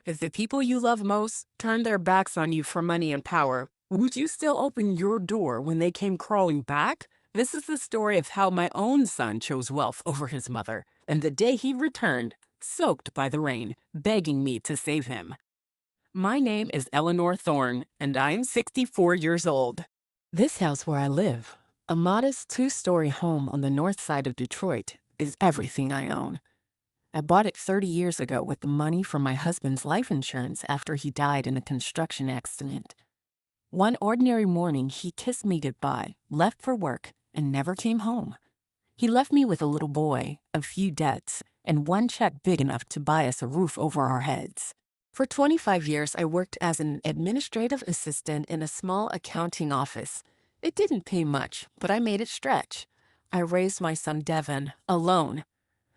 If the people you love most turned their backs on you for money and power, would you still open your door when they came crawling back? This is the story of how my own son chose wealth over his mother, and the day he returned, soaked by the rain, begging me to save him. My name is Eleanor Thorne, and I'm 64 years old. This house where I live, a modest two-story home on the north side of Detroit, is everything I own. I bought it 30 years ago with the money from my husband's life insurance after he died in a construction accident. One ordinary morning, he kissed me goodbye, left for work, and never came home. He left me with a little boy, a few debts, and one check big enough to buy us a roof over our heads. For 25 years, I worked as an administrative assistant in a small accounting office. It didn't pay much, but I made it stretch. I raised my son Devin alone.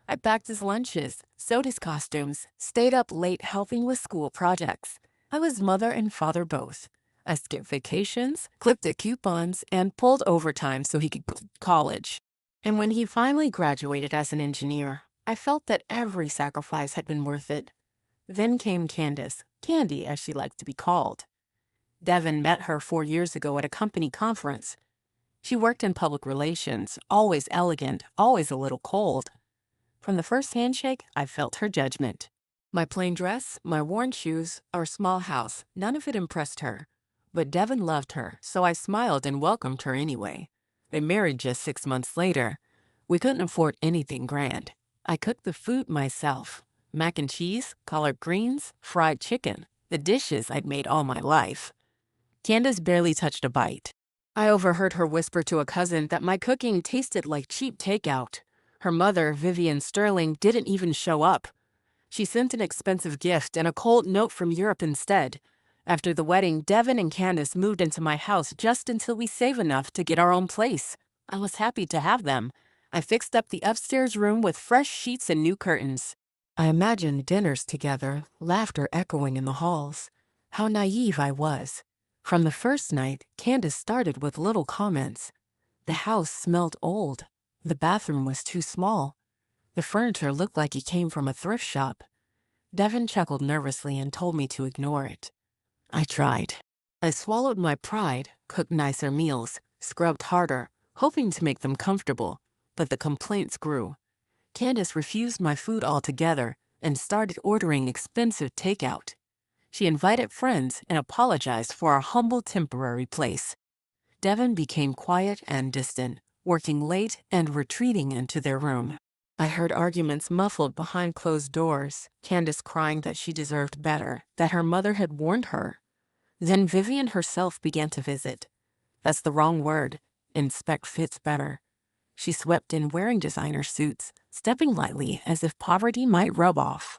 I packed his lunches, sewed his costumes, stayed up late helping with school projects. I was mother and father both. I skipped vacations, clipped the coupons, and pulled overtime so he could go to college. And when he finally graduated as an engineer, I felt that every sacrifice had been worth it. Then came Candace, Candy as she liked to be called. Devin met her 4 years ago at a company conference. She worked in public relations, always elegant, always a little cold. From the first handshake, I felt her judgment. My plain dress, my worn shoes, our small house, none of it impressed her. But Devin loved her, so I smiled and welcomed her anyway. They married just 6 months later. We couldn't afford anything grand. I cooked the food myself. Mac and cheese, collard greens, fried chicken, the dishes I'd made all my life. Candace barely touched a bite. I overheard her whisper to a cousin that my cooking tasted like cheap takeout. Her mother, Vivian Sterling, didn't even show up. She sent an expensive gift and a cold note from Europe instead. After the wedding, Devin and Candace moved into my house just until we saved enough to get our own place. I was happy to have them. I fixed up the upstairs room with fresh sheets and new curtains. I imagined dinners together, laughter echoing in the halls. How naive I was. From the first night, Candace started with little comments. The house smelled old. The bathroom was too small. The furniture looked like it came from a thrift shop. Devin chuckled nervously and told me to ignore it. I tried. I swallowed my pride, cooked nicer meals, scrubbed harder, hoping to make them comfortable, but the complaints grew. Candace refused my food altogether and started ordering expensive takeout. She invited friends and apologized for our humble temporary place. Devin became quiet and distant, working late and retreating into their room. I heard arguments muffled behind closed doors, Candace crying that she deserved better, that her mother had warned her. Then Vivian herself began to visit. That's the wrong word. Inspect fits better. She swept in wearing designer suits, stepping lightly as if poverty might rub off.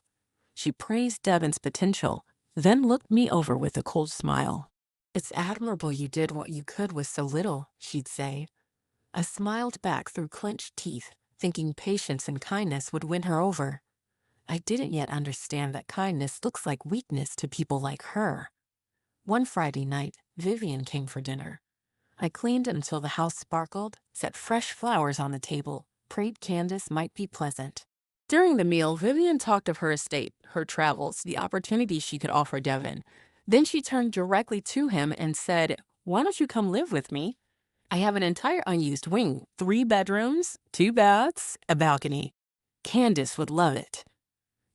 She praised Devin's potential, then looked me over with a cold smile. "It's admirable you did what you could with so little," she'd say. I smiled back through clenched teeth, thinking patience and kindness would win her over. I didn't yet understand that kindness looks like weakness to people like her. One Friday night, Vivian came for dinner. I cleaned until the house sparkled, set fresh flowers on the table, prayed Candace might be pleasant. During the meal, Vivian talked of her estate, her travels, the opportunities she could offer Devin. Then she turned directly to him and said, "Why don't you come live with me? I have an entire unused wing, 3 bedrooms, 2 baths, a balcony. Candace would love it.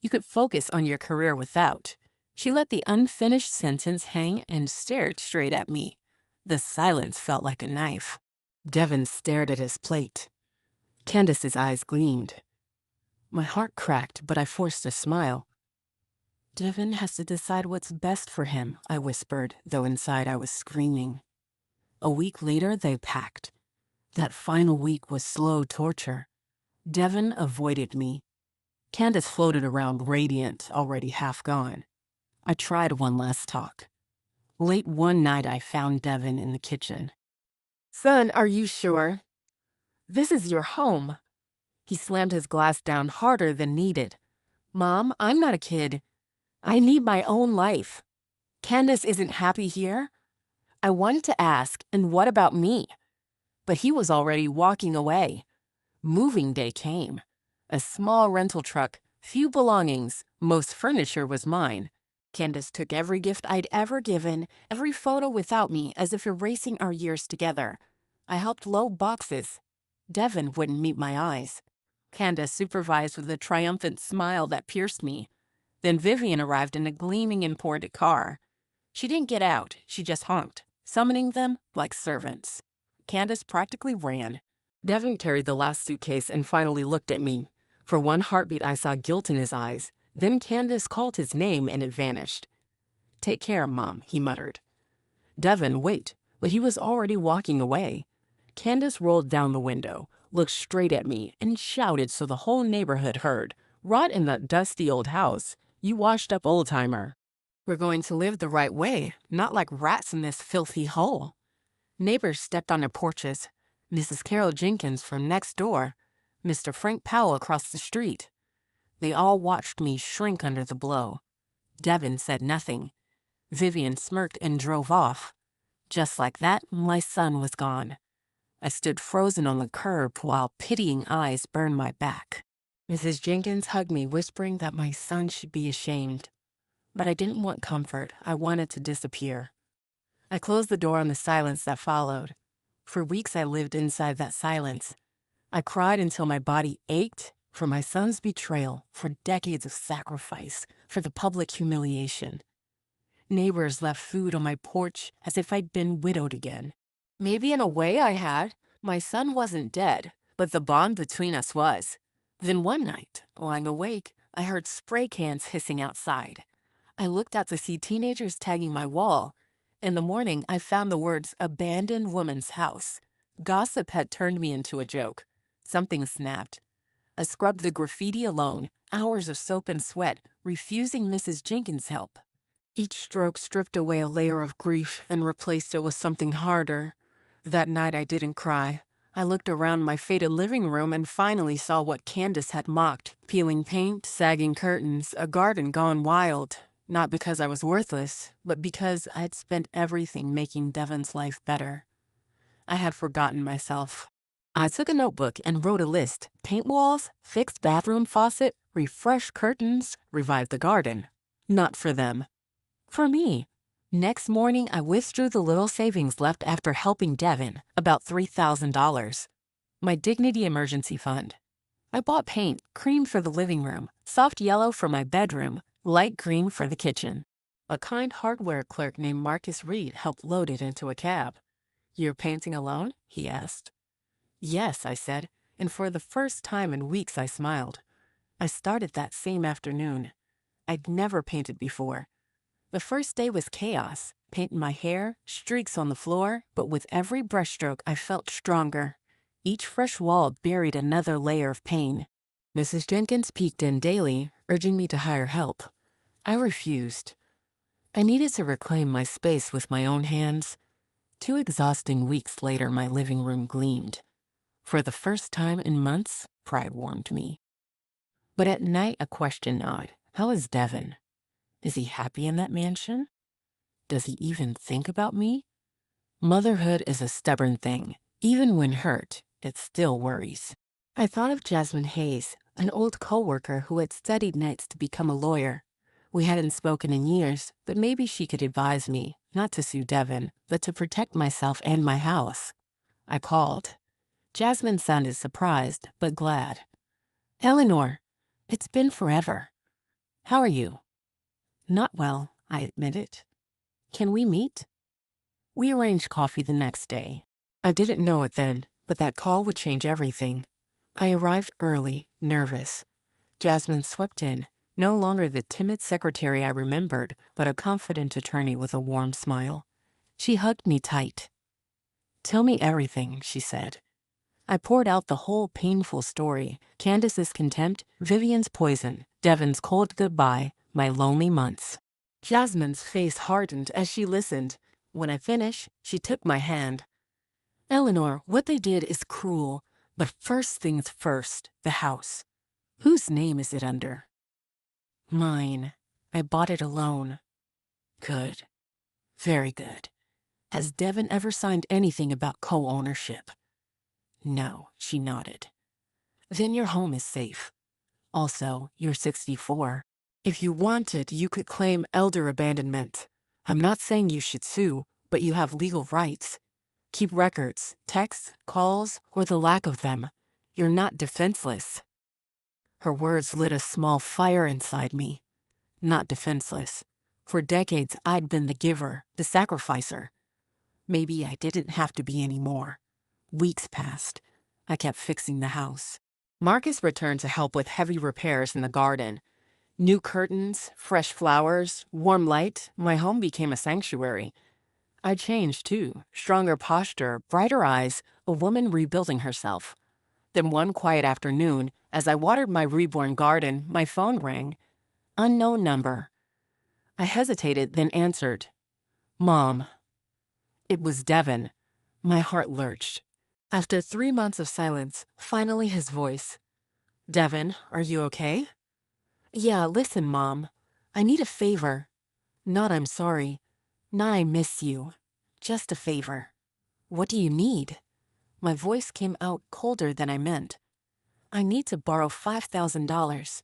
You could focus on your career without." She let the unfinished sentence hang and stared straight at me. The silence felt like a knife. Devin stared at his plate. Candace's eyes gleamed. My heart cracked, but I forced a smile. "Devin has to decide what's best for him," I whispered, though inside I was screaming. A week later, they packed. That final week was slow torture. Devin avoided me. Candace floated around radiant, already half gone. I tried one last talk. Late one night, I found Devin in the kitchen. "Son, are you sure? This is your home." He slammed his glass down harder than needed. "Mom, I'm not a kid. I need my own life. Candace isn't happy here." I wanted to ask, "And what about me?" But he was already walking away. Moving day came. A small rental truck, few belongings, most furniture was mine. Candace took every gift I'd ever given, every photo without me, as if erasing our years together. I helped load boxes. Devin wouldn't meet my eyes. Candace supervised with a triumphant smile that pierced me. Then Vivian arrived in a gleaming imported car. She didn't get out, she just honked, summoning them like servants. Candace practically ran. Devin carried the last suitcase and finally looked at me. For one heartbeat, I saw guilt in his eyes. Then Candace called his name and it vanished. "Take care, Mom," he muttered. Devin, wait, but he was already walking away. Candace rolled down the window, looked straight at me, and shouted so the whole neighborhood heard. "Rot in that dusty old house, you washed-up old-timer. We're going to live the right way, not like rats in this filthy hole." Neighbors stepped on their porches. Mrs. Carol Jenkins from next door, Mr. Frank Powell across the street. They all watched me shrink under the blow. Devin said nothing. Vivian smirked and drove off. Just like that, my son was gone. I stood frozen on the curb while pitying eyes burned my back. Mrs. Jenkins hugged me, whispering that my son should be ashamed. But I didn't want comfort. I wanted to disappear. I closed the door on the silence that followed. For weeks I lived inside that silence. I cried until my body ached for my son's betrayal, for decades of sacrifice, for the public humiliation. Neighbors left food on my porch as if I'd been widowed again. Maybe in a way I had. My son wasn't dead, but the bond between us was. Then one night, lying awake, I heard spray cans hissing outside. I looked out to see teenagers tagging my wall. In the morning, I found the words "abandoned woman's house." Gossip had turned me into a joke. Something snapped. I scrubbed the graffiti alone, hours of soap and sweat, refusing Mrs. Jenkins' help. Each stroke stripped away a layer of grief and replaced it with something harder. That night I didn't cry. I looked around my faded living room and finally saw what Candace had mocked: peeling paint, sagging curtains, a garden gone wild. Not because I was worthless, but because I had spent everything making Devin's life better. I had forgotten myself. I took a notebook and wrote a list: paint walls, fixed bathroom faucet, refresh curtains, revive the garden. Not for them. For me. Next morning, I withdrew the little savings left after helping Devin, about $3,000. My dignity emergency fund. I bought paint, cream for the living room, soft yellow for my bedroom, light green for the kitchen. A kind hardware clerk named Marcus Reed helped load it into a cab. "You're painting alone?" he asked. "Yes," I said, and for the first time in weeks I smiled. I started that same afternoon. I'd never painted before. The first day was chaos, paint in my hair, streaks on the floor, but with every brushstroke I felt stronger. Each fresh wall buried another layer of pain. Mrs. Jenkins peeked in daily, urging me to hire help. I refused. I needed to reclaim my space with my own hands. 2 exhausting weeks later, my living room gleamed. For the first time in months, pride warmed me. But at night, a question gnawed. How is Devin? Is he happy in that mansion? Does he even think about me? Motherhood is a stubborn thing. Even when hurt, it still worries. I thought of Jasmine Hayes, an old coworker who had studied nights to become a lawyer. We hadn't spoken in years, but maybe she could advise me, not to sue Devin, but to protect myself and my house. I called. Jasmine sounded surprised, but glad. "Eleanor, it's been forever. How are you?" "Not well," I admitted. "Can we meet?" We arranged coffee the next day. I didn't know it then, but that call would change everything. I arrived early, nervous. Jasmine swept in, no longer the timid secretary I remembered, but a confident attorney with a warm smile. She hugged me tight. "Tell me everything," she said. I poured out the whole painful story: Candace's contempt, Vivian's poison, Devin's cold goodbye, my lonely months. Jasmine's face hardened as she listened. When I finished, she took my hand. "Eleanor, what they did is cruel, but first things first, the house. Whose name is it under?" "Mine. I bought it alone." "Good. Very good. Has Devin ever signed anything about co-ownership?" "No," she nodded. "Then your home is safe. Also, you're 64. If you wanted, you could claim elder abandonment. I'm not saying you should sue, but you have legal rights. Keep records, texts, calls, or the lack of them. You're not defenseless. Her words lit a small fire inside me. Not defenseless. For decades, I'd been the giver, the sacrificer. Maybe I didn't have to be anymore. Weeks passed. I kept fixing the house. Marcus returned to help with heavy repairs in the garden. New curtains, fresh flowers, warm light, my home became a sanctuary. I changed too. Stronger posture, brighter eyes, a woman rebuilding herself. Then one quiet afternoon, as I watered my reborn garden, my phone rang. Unknown number. I hesitated, then answered. Mom. It was Devin. My heart lurched. After 3 months of silence, finally his voice. Devin, are you okay? Yeah, listen, Mom. I need a favor. Not I'm sorry. Not I miss you. Just a favor. What do you need? My voice came out colder than I meant. I need to borrow $5,000.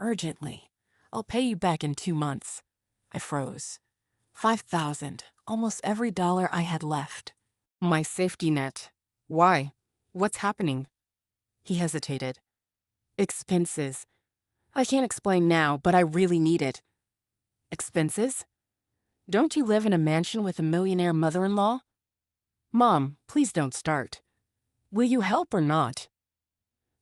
Urgently. I'll pay you back in 2 months. I froze. 5,000, almost every dollar I had left. My safety net. Why? What's happening? He hesitated. Expenses. I can't explain now, but I really need it. Expenses? Don't you live in a mansion with a millionaire mother-in-law? Mom, please don't start. Will you help or not?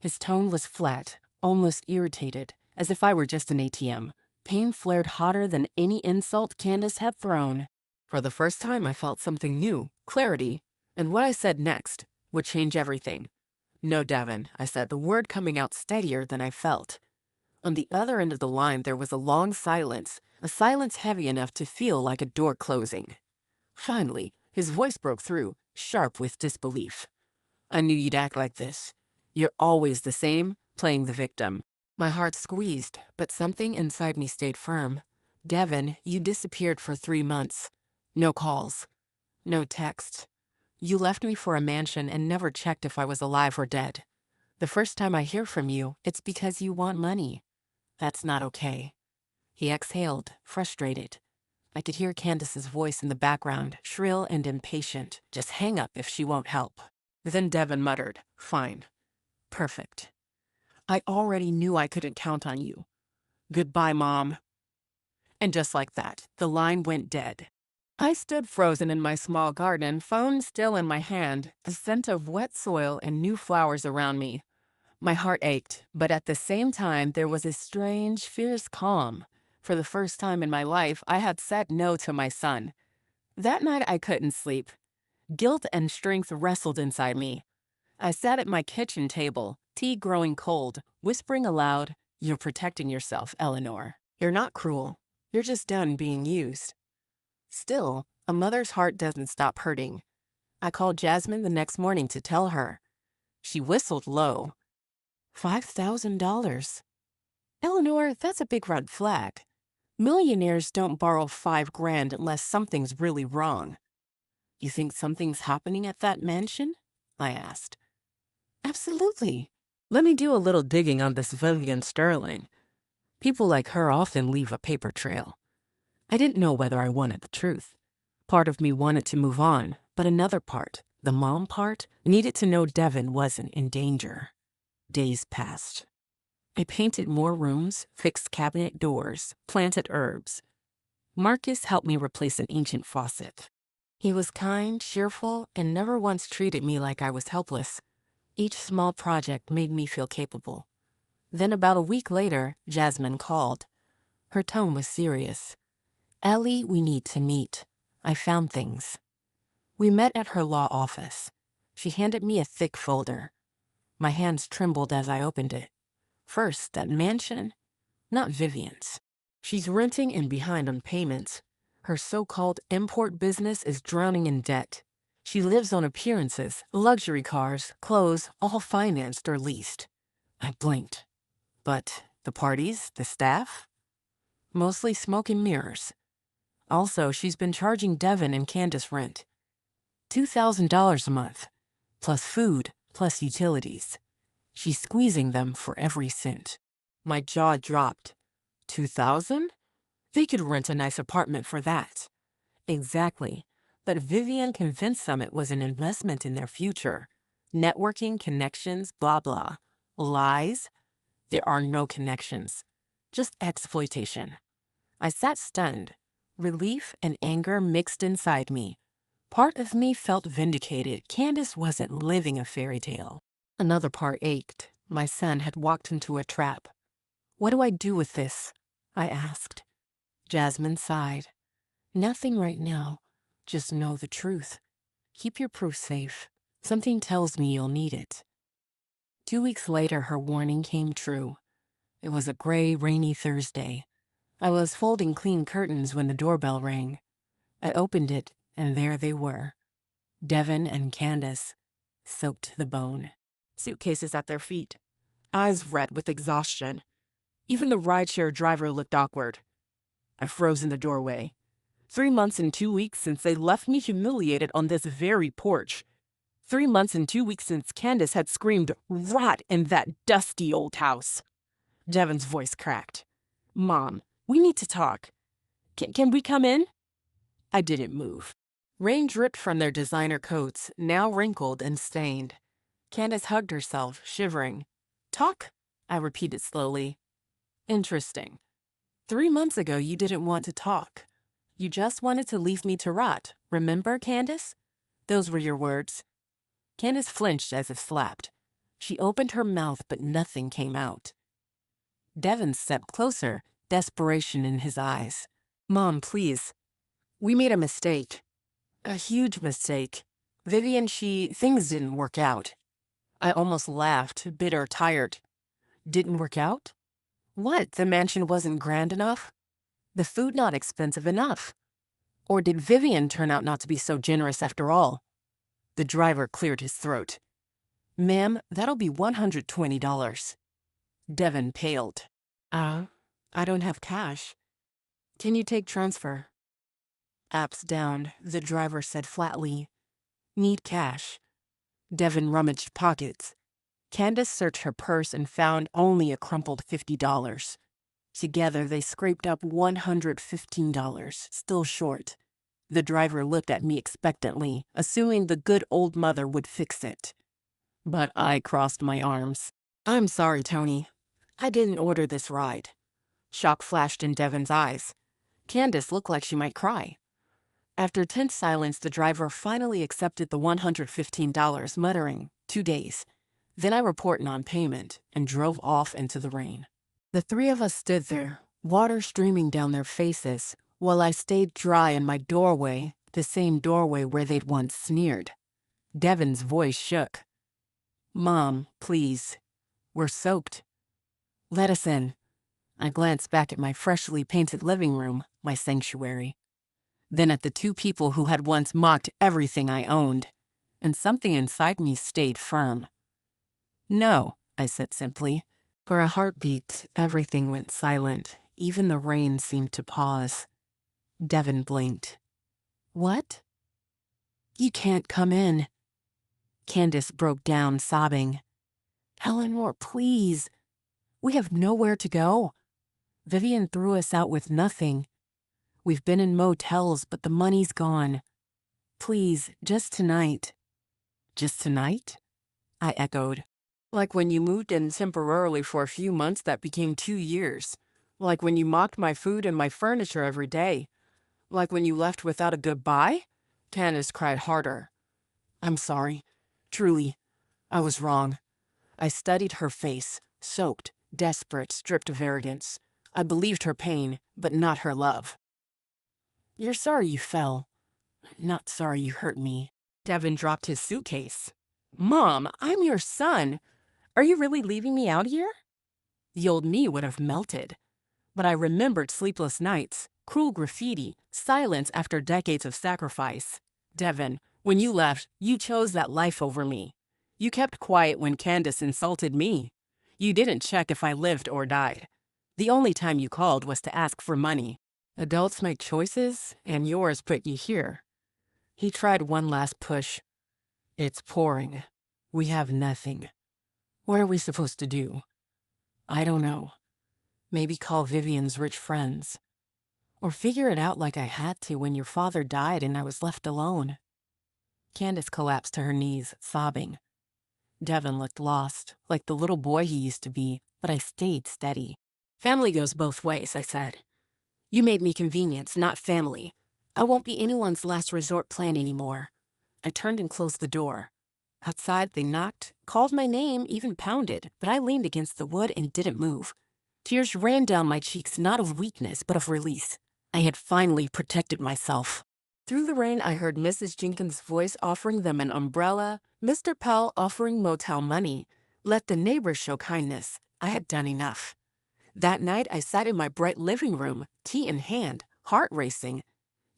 His tone was flat, almost irritated, as if I were just an ATM. Pain flared hotter than any insult Candace had thrown. For the first time, I felt something new, clarity, and what I said next would change everything. No, Devin, I said, the word coming out steadier than I felt. On the other end of the line, there was a long silence, a silence heavy enough to feel like a door closing. Finally, his voice broke through, sharp with disbelief. I knew you'd act like this. You're always the same, playing the victim. My heart squeezed, but something inside me stayed firm. Devin, you disappeared for 3 months. No calls. No texts. You left me for a mansion and never checked if I was alive or dead. The first time I hear from you, it's because you want money. That's not okay. He exhaled, frustrated. I could hear Candace's voice in the background, shrill and impatient. Just hang up if she won't help. Then Devin muttered, Fine. Perfect. I already knew I couldn't count on you. Goodbye, Mom. And just like that, the line went dead. I stood frozen in my small garden, phone still in my hand, the scent of wet soil and new flowers around me. My heart ached, but at the same time, there was a strange, fierce calm. For the first time in my life, I had said no to my son. That night, I couldn't sleep. Guilt and strength wrestled inside me. I sat at my kitchen table, tea growing cold, whispering aloud, You're protecting yourself, Eleanor. You're not cruel. You're just done being used. Still, a mother's heart doesn't stop hurting. I called Jasmine the next morning to tell her. She whistled low. $5,000. Eleanor, that's a big red flag. Millionaires don't borrow $5,000 unless something's really wrong. You think something's happening at that mansion? I asked. Absolutely. Let me do a little digging on this Vivian Sterling. People like her often leave a paper trail. I didn't know whether I wanted the truth. Part of me wanted to move on, but another part, the mom part, needed to know Devin wasn't in danger. Days passed. I painted more rooms, fixed cabinet doors, planted herbs. Marcus helped me replace an ancient faucet. He was kind, cheerful, and never once treated me like I was helpless. Each small project made me feel capable. Then about a week later, Jasmine called. Her tone was serious. Ellie, we need to meet. I found things. We met at her law office. She handed me a thick folder. My hands trembled as I opened it. First, that mansion, not Vivian's. She's renting and behind on payments. Her so-called import business is drowning in debt. She lives on appearances, luxury cars, clothes, all financed or leased. I blinked. But the parties, the staff? Mostly smoke and mirrors. Also, she's been charging Devin and Candace rent. $2,000 a month, plus food, plus utilities. She's squeezing them for every cent. My jaw dropped. 2,000? They could rent a nice apartment for that. Exactly. But Vivian convinced them it was an investment in their future. Networking, connections, blah blah. Lies? There are no connections. Just exploitation. I sat stunned. Relief and anger mixed inside me. Part of me felt vindicated. Candace wasn't living a fairy tale. Another part ached. My son had walked into a trap. What do I do with this? I asked. Jasmine sighed. Nothing right now. Just know the truth. Keep your proof safe. Something tells me you'll need it. 2 weeks later, her warning came true. It was a gray, rainy Thursday. I was folding clean curtains when the doorbell rang. I opened it, and there they were. Devin and Candace, soaked to the bone. Suitcases at their feet. Eyes red with exhaustion. Even the rideshare driver looked awkward. I froze in the doorway. 3 months and 2 weeks since they left me humiliated on this very porch. 3 months and 2 weeks since Candace had screamed, "Rot in that dusty old house." Devin's voice cracked. "Mom, we need to talk. Can we come in?" I didn't move. Rain dripped from their designer coats, now wrinkled and stained. Candace hugged herself, shivering. "Talk?" I repeated slowly. "Interesting. 3 months ago, you didn't want to talk. You just wanted to leave me to rot. Remember, Candace? Those were your words." Candace flinched as if slapped. She opened her mouth, but nothing came out. Devin stepped closer, desperation in his eyes. "Mom, please. We made a mistake. A huge mistake. Vivian, things didn't work out." I almost laughed, bitter, tired. Didn't work out? What, the mansion wasn't grand enough? The food not expensive enough? Or did Vivian turn out not to be so generous after all? The driver cleared his throat. "Ma'am, that'll be $120. Devin paled. I don't have cash. Can you take transfer?" Apps down, the driver said flatly. "Need cash." Devin rummaged pockets. Candace searched her purse and found only a crumpled $50. Together, they scraped up $115, still short. The driver looked at me expectantly, assuming the good old mother would fix it. But I crossed my arms. "I'm sorry, Tony. I didn't order this ride." Shock flashed in Devin's eyes. Candace looked like she might cry. After tense silence, the driver finally accepted the $115, muttering, 2 days. Then I report non-payment, and drove off into the rain. The three of us stood there, water streaming down their faces, while I stayed dry in my doorway, the same doorway where they'd once sneered. Devin's voice shook. "Mom, please. We're soaked. Let us in." I glanced back at my freshly painted living room, my sanctuary. Then at the two people who had once mocked everything I owned, and something inside me stayed firm. "No," I said simply. For a heartbeat, everything went silent. Even the rain seemed to pause. Devin blinked. "What?" "You can't come in." Candace broke down, sobbing. "Eleanor, please. We have nowhere to go. Vivian threw us out with nothing. We've been in motels, but the money's gone. Please, just tonight." "Just tonight?" I echoed. "Like when you moved in temporarily for a few months that became 2 years. Like when you mocked my food and my furniture every day. Like when you left without a goodbye?" Candace cried harder. "I'm sorry. Truly, I was wrong." I studied her face, soaked, desperate, stripped of arrogance. I believed her pain, but not her love. "You're sorry you fell. Not sorry you hurt me." Devin dropped his suitcase. "Mom, I'm your son. Are you really leaving me out here?" The old me would have melted. But I remembered sleepless nights, cruel graffiti, silence after decades of sacrifice. "Devin, when you left, you chose that life over me. You kept quiet when Candace insulted me. You didn't check if I lived or died. The only time you called was to ask for money. Adults make choices, and yours put you here." He tried one last push. "It's pouring. We have nothing. What are we supposed to do?" "I don't know." Maybe call Vivian's rich friends. Or figure it out like I had to when your father died and I was left alone. Candace collapsed to her knees, sobbing. Devin looked lost, like the little boy he used to be, but I stayed steady. Family goes both ways, I said. You made me convenience, not family. I won't be anyone's last resort plan anymore. I turned and closed the door. Outside, they knocked, called my name, even pounded, but I leaned against the wood and didn't move. Tears ran down my cheeks, not of weakness, but of release. I had finally protected myself. Through the rain, I heard Mrs. Jenkins' voice offering them an umbrella, Mr. Pell offering motel money. Let the neighbors show kindness. I had done enough. That night, I sat in my bright living room, tea in hand, heart racing.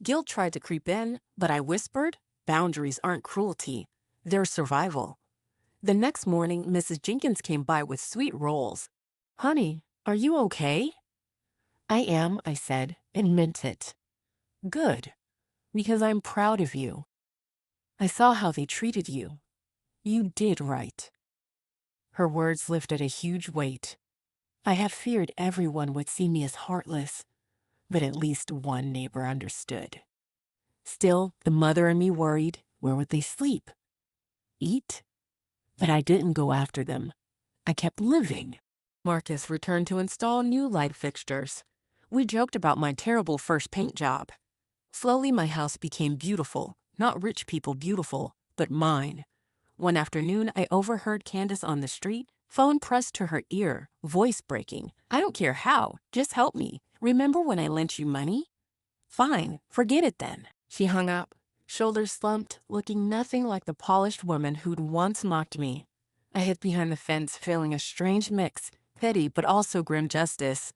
Guilt tried to creep in, but I whispered, boundaries aren't cruelty. They're survival. The next morning, Mrs. Jenkins came by with sweet rolls. Honey, are you okay? I am, I said, and meant it. Good, because I'm proud of you. I saw how they treated you. You did right. Her words lifted a huge weight. I have feared everyone would see me as heartless, but at least one neighbor understood. Still, the mother and me worried, where would they sleep? Eat? But I didn't go after them. I kept living. Marcus returned to install new light fixtures. We joked about my terrible first paint job. Slowly, my house became beautiful. Not rich people beautiful, but mine. One afternoon, I overheard Candace on the street, phone pressed to her ear, voice breaking. I don't care how, just help me. Remember when I lent you money? Fine, forget it then. She hung up, shoulders slumped, looking nothing like the polished woman who'd once mocked me. I hid behind the fence, feeling a strange mix, pity but also grim justice.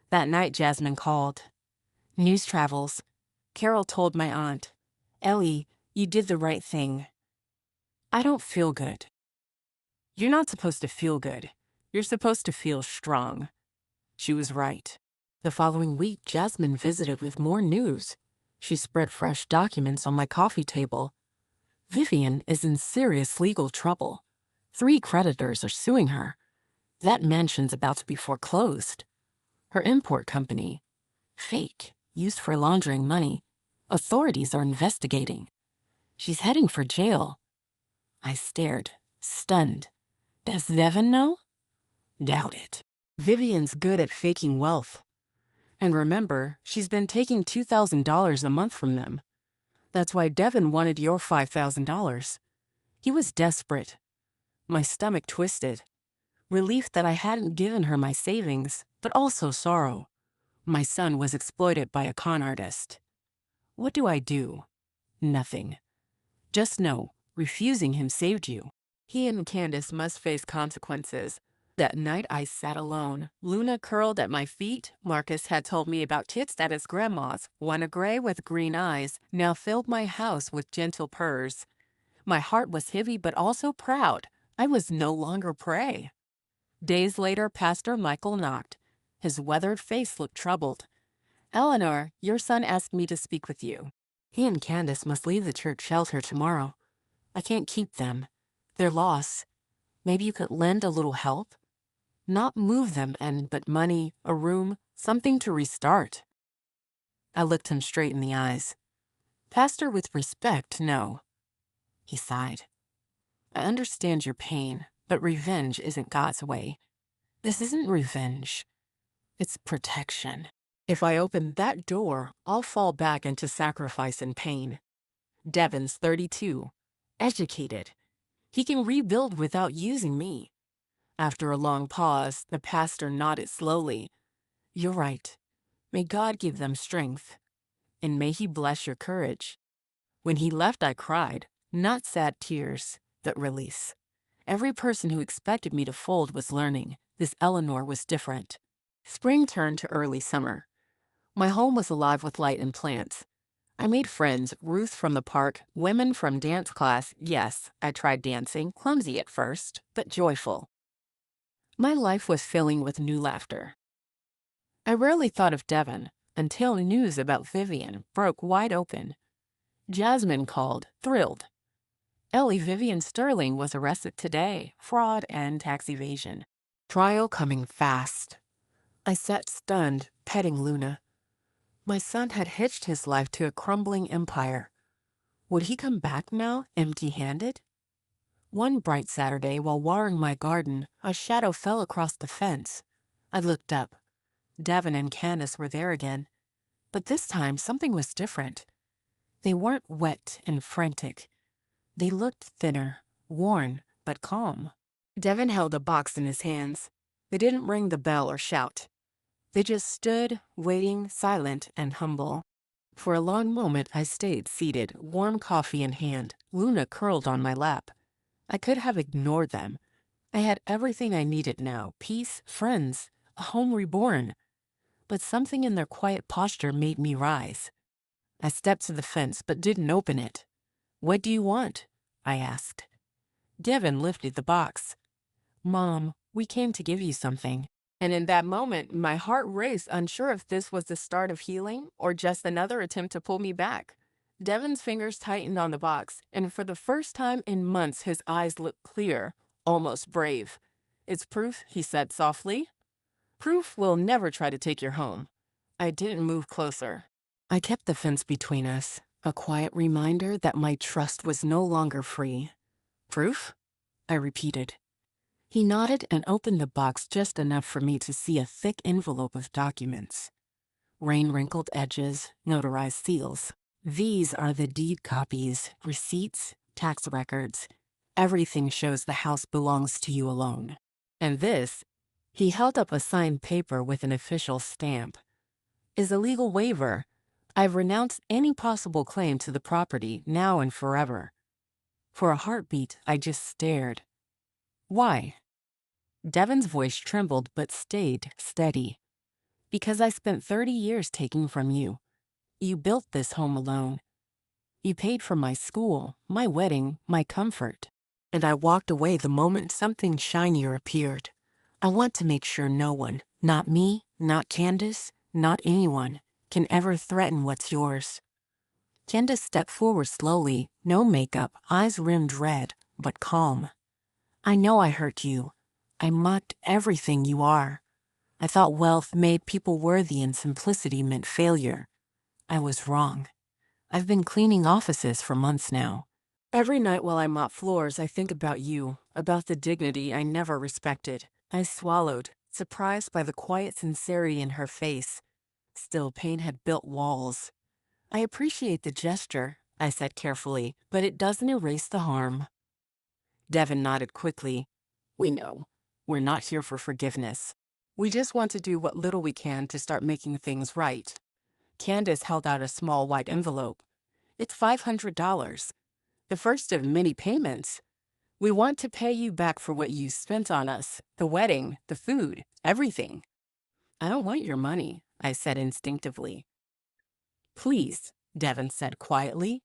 That night, Jasmine called. News travels. Carol told my aunt, Ellie, you did the right thing. I don't feel good. You're not supposed to feel good. You're supposed to feel strong. She was right. The following week, Jasmine visited with more news. She spread fresh documents on my coffee table. Vivian is in serious legal trouble. 3 creditors are suing her. That mansion's about to be foreclosed. Her import company, fake, used for laundering money. Authorities are investigating. She's heading for jail. I stared, stunned. Does Devin know? Doubt it. Vivian's good at faking wealth. And remember, she's been taking $2,000 a month from them. That's why Devin wanted your $5,000. He was desperate. My stomach twisted. Relief that I hadn't given her my savings, but also sorrow. My son was exploited by a con artist. What do I do? Nothing. Just know, refusing him saved you. He and Candace must face consequences. That night I sat alone. Luna curled at my feet. Marcus had told me about tits at his grandma's. One a gray with green eyes now filled my house with gentle purrs. My heart was heavy but also proud. I was no longer prey. Days later, Pastor Michael knocked. His weathered face looked troubled. Eleanor, your son asked me to speak with you. He and Candace must leave the church shelter tomorrow. I can't keep them. They're lost. Maybe you could lend a little help? Not move them but money, a room, something to restart. I looked him straight in the eyes. Pastor, with respect, no. He sighed. I understand your pain, but revenge isn't God's way. This isn't revenge. It's protection. If I open that door, I'll fall back into sacrifice and pain. Devin's 32, educated. He can rebuild without using me. After a long pause, the pastor nodded slowly. You're right. May God give them strength. And may he bless your courage. When he left, I cried, not sad tears, but release. Every person who expected me to fold was learning. This Eleanor was different. Spring turned to early summer. My home was alive with light and plants. I made friends, Ruth from the park, women from dance class. Yes, I tried dancing, clumsy at first, but joyful. My life was filling with new laughter. I rarely thought of Devin until news about Vivian broke wide open. Jasmine called, thrilled. Ellie Vivian Sterling was arrested today, fraud and tax evasion. Trial coming fast. I sat stunned, petting Luna. My son had hitched his life to a crumbling empire. Would he come back now, empty-handed? One bright Saturday, while watering my garden, a shadow fell across the fence. I looked up. Devin and Candace were there again. But this time, something was different. They weren't wet and frantic. They looked thinner, worn, but calm. Devin held a box in his hands. They didn't ring the bell or shout. They just stood, waiting, silent and humble. For a long moment, I stayed seated, warm coffee in hand, Luna curled on my lap. I could have ignored them. I had everything I needed now, peace, friends, a home reborn. But something in their quiet posture made me rise. I stepped to the fence but didn't open it. "What do you want?" I asked. Devin lifted the box. "Mom, we came to give you something." And in that moment, my heart raced, unsure if this was the start of healing or just another attempt to pull me back. Devin's fingers tightened on the box, and for the first time in months, his eyes looked clear, almost brave. "It's proof," he said softly. "Proof we'll never try to take your home." I didn't move closer. I kept the fence between us, a quiet reminder that my trust was no longer free. "Proof?" I repeated. He nodded and opened the box just enough for me to see a thick envelope of documents. Rain-wrinkled edges, notarized seals. "These are the deed copies, receipts, tax records. Everything shows the house belongs to you alone. And this," he held up a signed paper with an official stamp, "is a legal waiver. I've renounced any possible claim to the property now and forever." For a heartbeat, I just stared. "Why?" Devin's voice trembled but stayed steady. "Because I spent 30 years taking from you. You built this home alone. You paid for my school, my wedding, my comfort." And I walked away the moment something shinier appeared. I want to make sure no one, not me, not Candace, not anyone, can ever threaten what's yours. Candace stepped forward slowly, no makeup, eyes rimmed red, but calm. "I know I hurt you. I mocked everything you are. I thought wealth made people worthy and simplicity meant failure. I was wrong. I've been cleaning offices for months now. Every night while I mop floors, I think about you, about the dignity I never respected." I swallowed, surprised by the quiet sincerity in her face. Still, pain had built walls. "I appreciate the gesture," I said carefully, "but it doesn't erase the harm." Devin nodded quickly. "We know. We're not here for forgiveness. We just want to do what little we can to start making things right." Candace held out a small white envelope. "It's $500. The first of many payments. We want to pay you back for what you spent on us, the wedding, the food, everything." "I don't want your money," I said instinctively. "Please," Devin said quietly.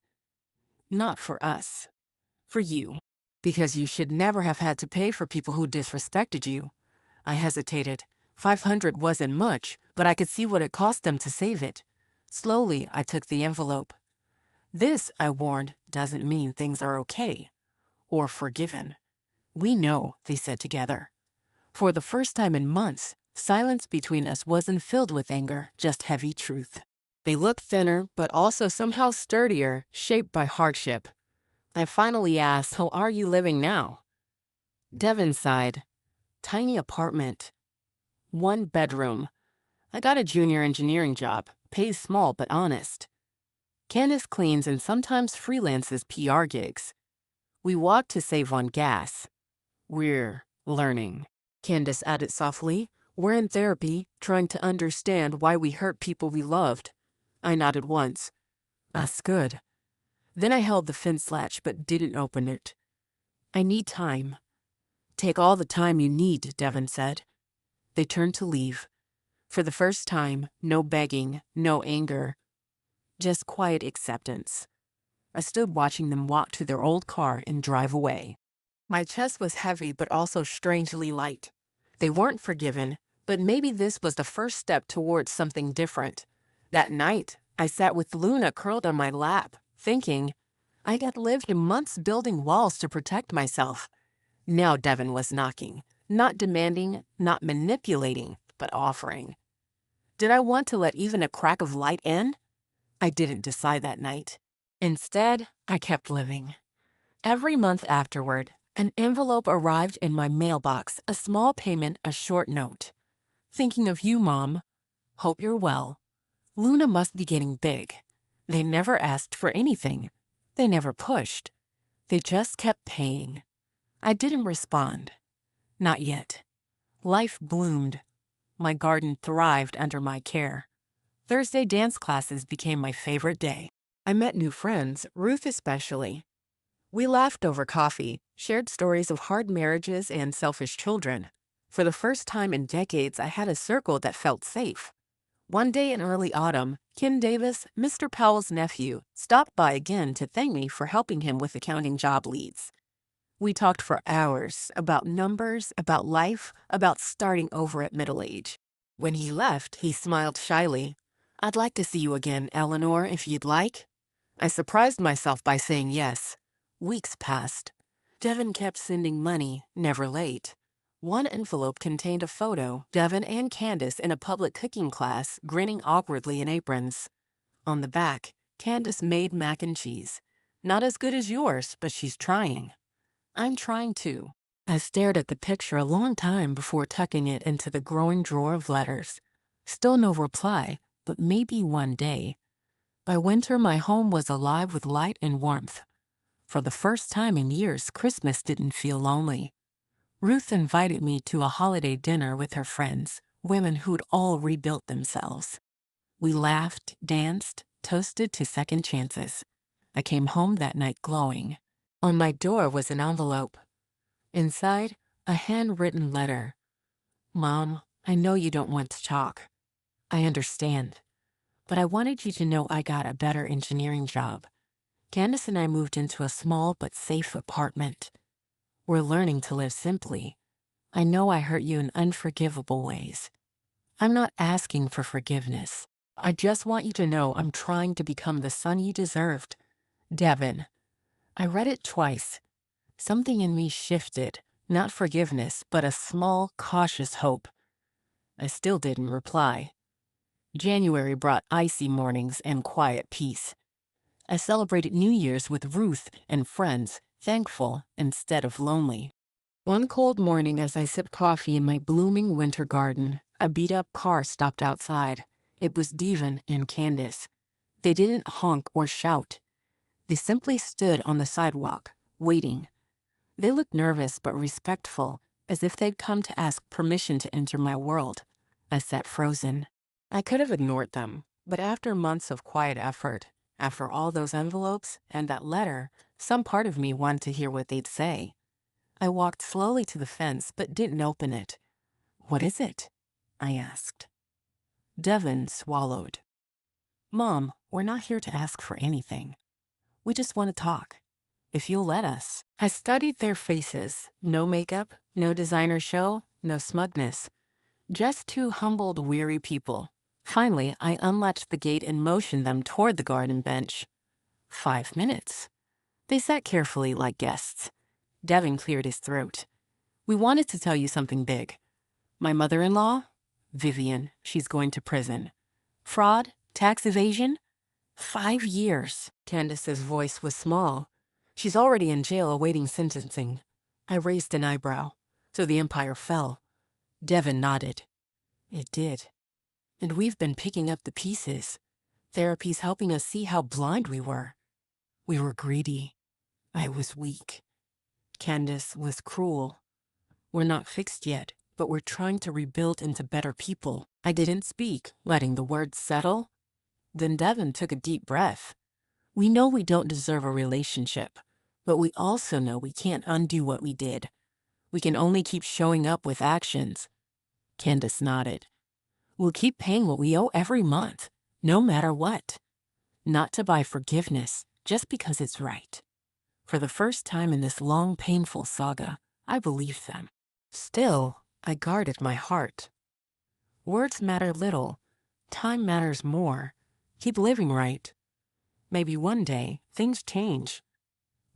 "Not for us. For you. Because you should never have had to pay for people who disrespected you." I hesitated. 500 wasn't much, but I could see what it cost them to save it. Slowly, I took the envelope. "This," I warned, "doesn't mean things are okay. Or forgiven." "We know," they said together. For the first time in months, silence between us wasn't filled with anger, just heavy truth. They looked thinner, but also somehow sturdier, shaped by hardship. I finally asked, "How are you living now?" Devin sighed. "Tiny apartment. 1 bedroom. I got a junior engineering job. Pays small but honest. Candace cleans and sometimes freelances PR gigs. We walk to save on gas. We're learning." Candace added softly. "We're in therapy, trying to understand why we hurt people we loved." I nodded once. "That's good." Then I held the fence latch but didn't open it. "I need time." "Take all the time you need," Devin said. They turned to leave. For the first time, no begging, no anger. Just quiet acceptance. I stood watching them walk to their old car and drive away. My chest was heavy but also strangely light. They weren't forgiven, but maybe this was the first step towards something different. That night, I sat with Luna curled on my lap, thinking, I had lived months building walls to protect myself. Now Devin was knocking, not demanding, not manipulating, but offering. Did I want to let even a crack of light in? I didn't decide that night. Instead, I kept living. Every month afterward, an envelope arrived in my mailbox, a small payment, a short note. Thinking of you, Mom. Hope you're well. Luna must be getting big. They never asked for anything. They never pushed. They just kept paying. I didn't respond. Not yet. Life bloomed. My garden thrived under my care. Thursday dance classes became my favorite day. I met new friends, Ruth especially. We laughed over coffee, shared stories of hard marriages and selfish children. For the first time in decades, I had a circle that felt safe. One day in early autumn, Ken Davis, Mr. Powell's nephew, stopped by again to thank me for helping him with accounting job leads. We talked for hours about numbers, about life, about starting over at middle age. When he left, he smiled shyly. I'd like to see you again, Eleanor, if you'd like. I surprised myself by saying yes. Weeks passed. Devin kept sending money, never late. One envelope contained a photo, Devin and Candace in a public cooking class, grinning awkwardly in aprons. On the back, Candace made mac and cheese. Not as good as yours, but she's trying. I'm trying too. I stared at the picture a long time before tucking it into the growing drawer of letters. Still no reply, but maybe one day. By winter, my home was alive with light and warmth. For the first time in years, Christmas didn't feel lonely. Ruth invited me to a holiday dinner with her friends, women who'd all rebuilt themselves. We laughed, danced, toasted to second chances. I came home that night glowing. On my door was an envelope. Inside, a handwritten letter. Mom, I know you don't want to talk. I understand. But I wanted you to know I got a better engineering job. Candace and I moved into a small but safe apartment. We're learning to live simply. I know I hurt you in unforgivable ways. I'm not asking for forgiveness. I just want you to know I'm trying to become the son you deserved. Devin. I read it twice. Something in me shifted, not forgiveness, but a small, cautious hope. I still didn't reply. January brought icy mornings and quiet peace. I celebrated New Year's with Ruth and friends, thankful instead of lonely. One cold morning as I sipped coffee in my blooming winter garden, a beat-up car stopped outside. It was Devin and Candace. They didn't honk or shout. They simply stood on the sidewalk, waiting. They looked nervous but respectful, as if they'd come to ask permission to enter my world. I sat frozen. I could have ignored them, but after months of quiet effort, after all those envelopes and that letter, some part of me wanted to hear what they'd say. I walked slowly to the fence but didn't open it. What is it? I asked. Devin swallowed. Mom, we're not here to ask for anything. We just want to talk. If you'll let us. I studied their faces. No makeup, no designer show, no smugness. Just two humbled, weary people. Finally, I unlatched the gate and motioned them toward the garden bench. 5 minutes. They sat carefully like guests. Devin cleared his throat. We wanted to tell you something big. My mother-in-law, Vivian, she's going to prison. Fraud, tax evasion, 5 years. Candace's voice was small. She's already in jail awaiting sentencing. I raised an eyebrow. So the empire fell. Devin nodded. It did. And we've been picking up the pieces. Therapy's helping us see how blind we were. We were greedy. I was weak. Candace was cruel. We're not fixed yet, but we're trying to rebuild into better people. I didn't speak, letting the words settle. Then Devin took a deep breath. We know we don't deserve a relationship, but we also know we can't undo what we did. We can only keep showing up with actions. Candace nodded. We'll keep paying what we owe every month, no matter what. Not to buy forgiveness, just because it's right. For the first time in this long, painful saga, I believed them. Still, I guarded my heart. Words matter little. Time matters more. Keep living right. Maybe one day, things change.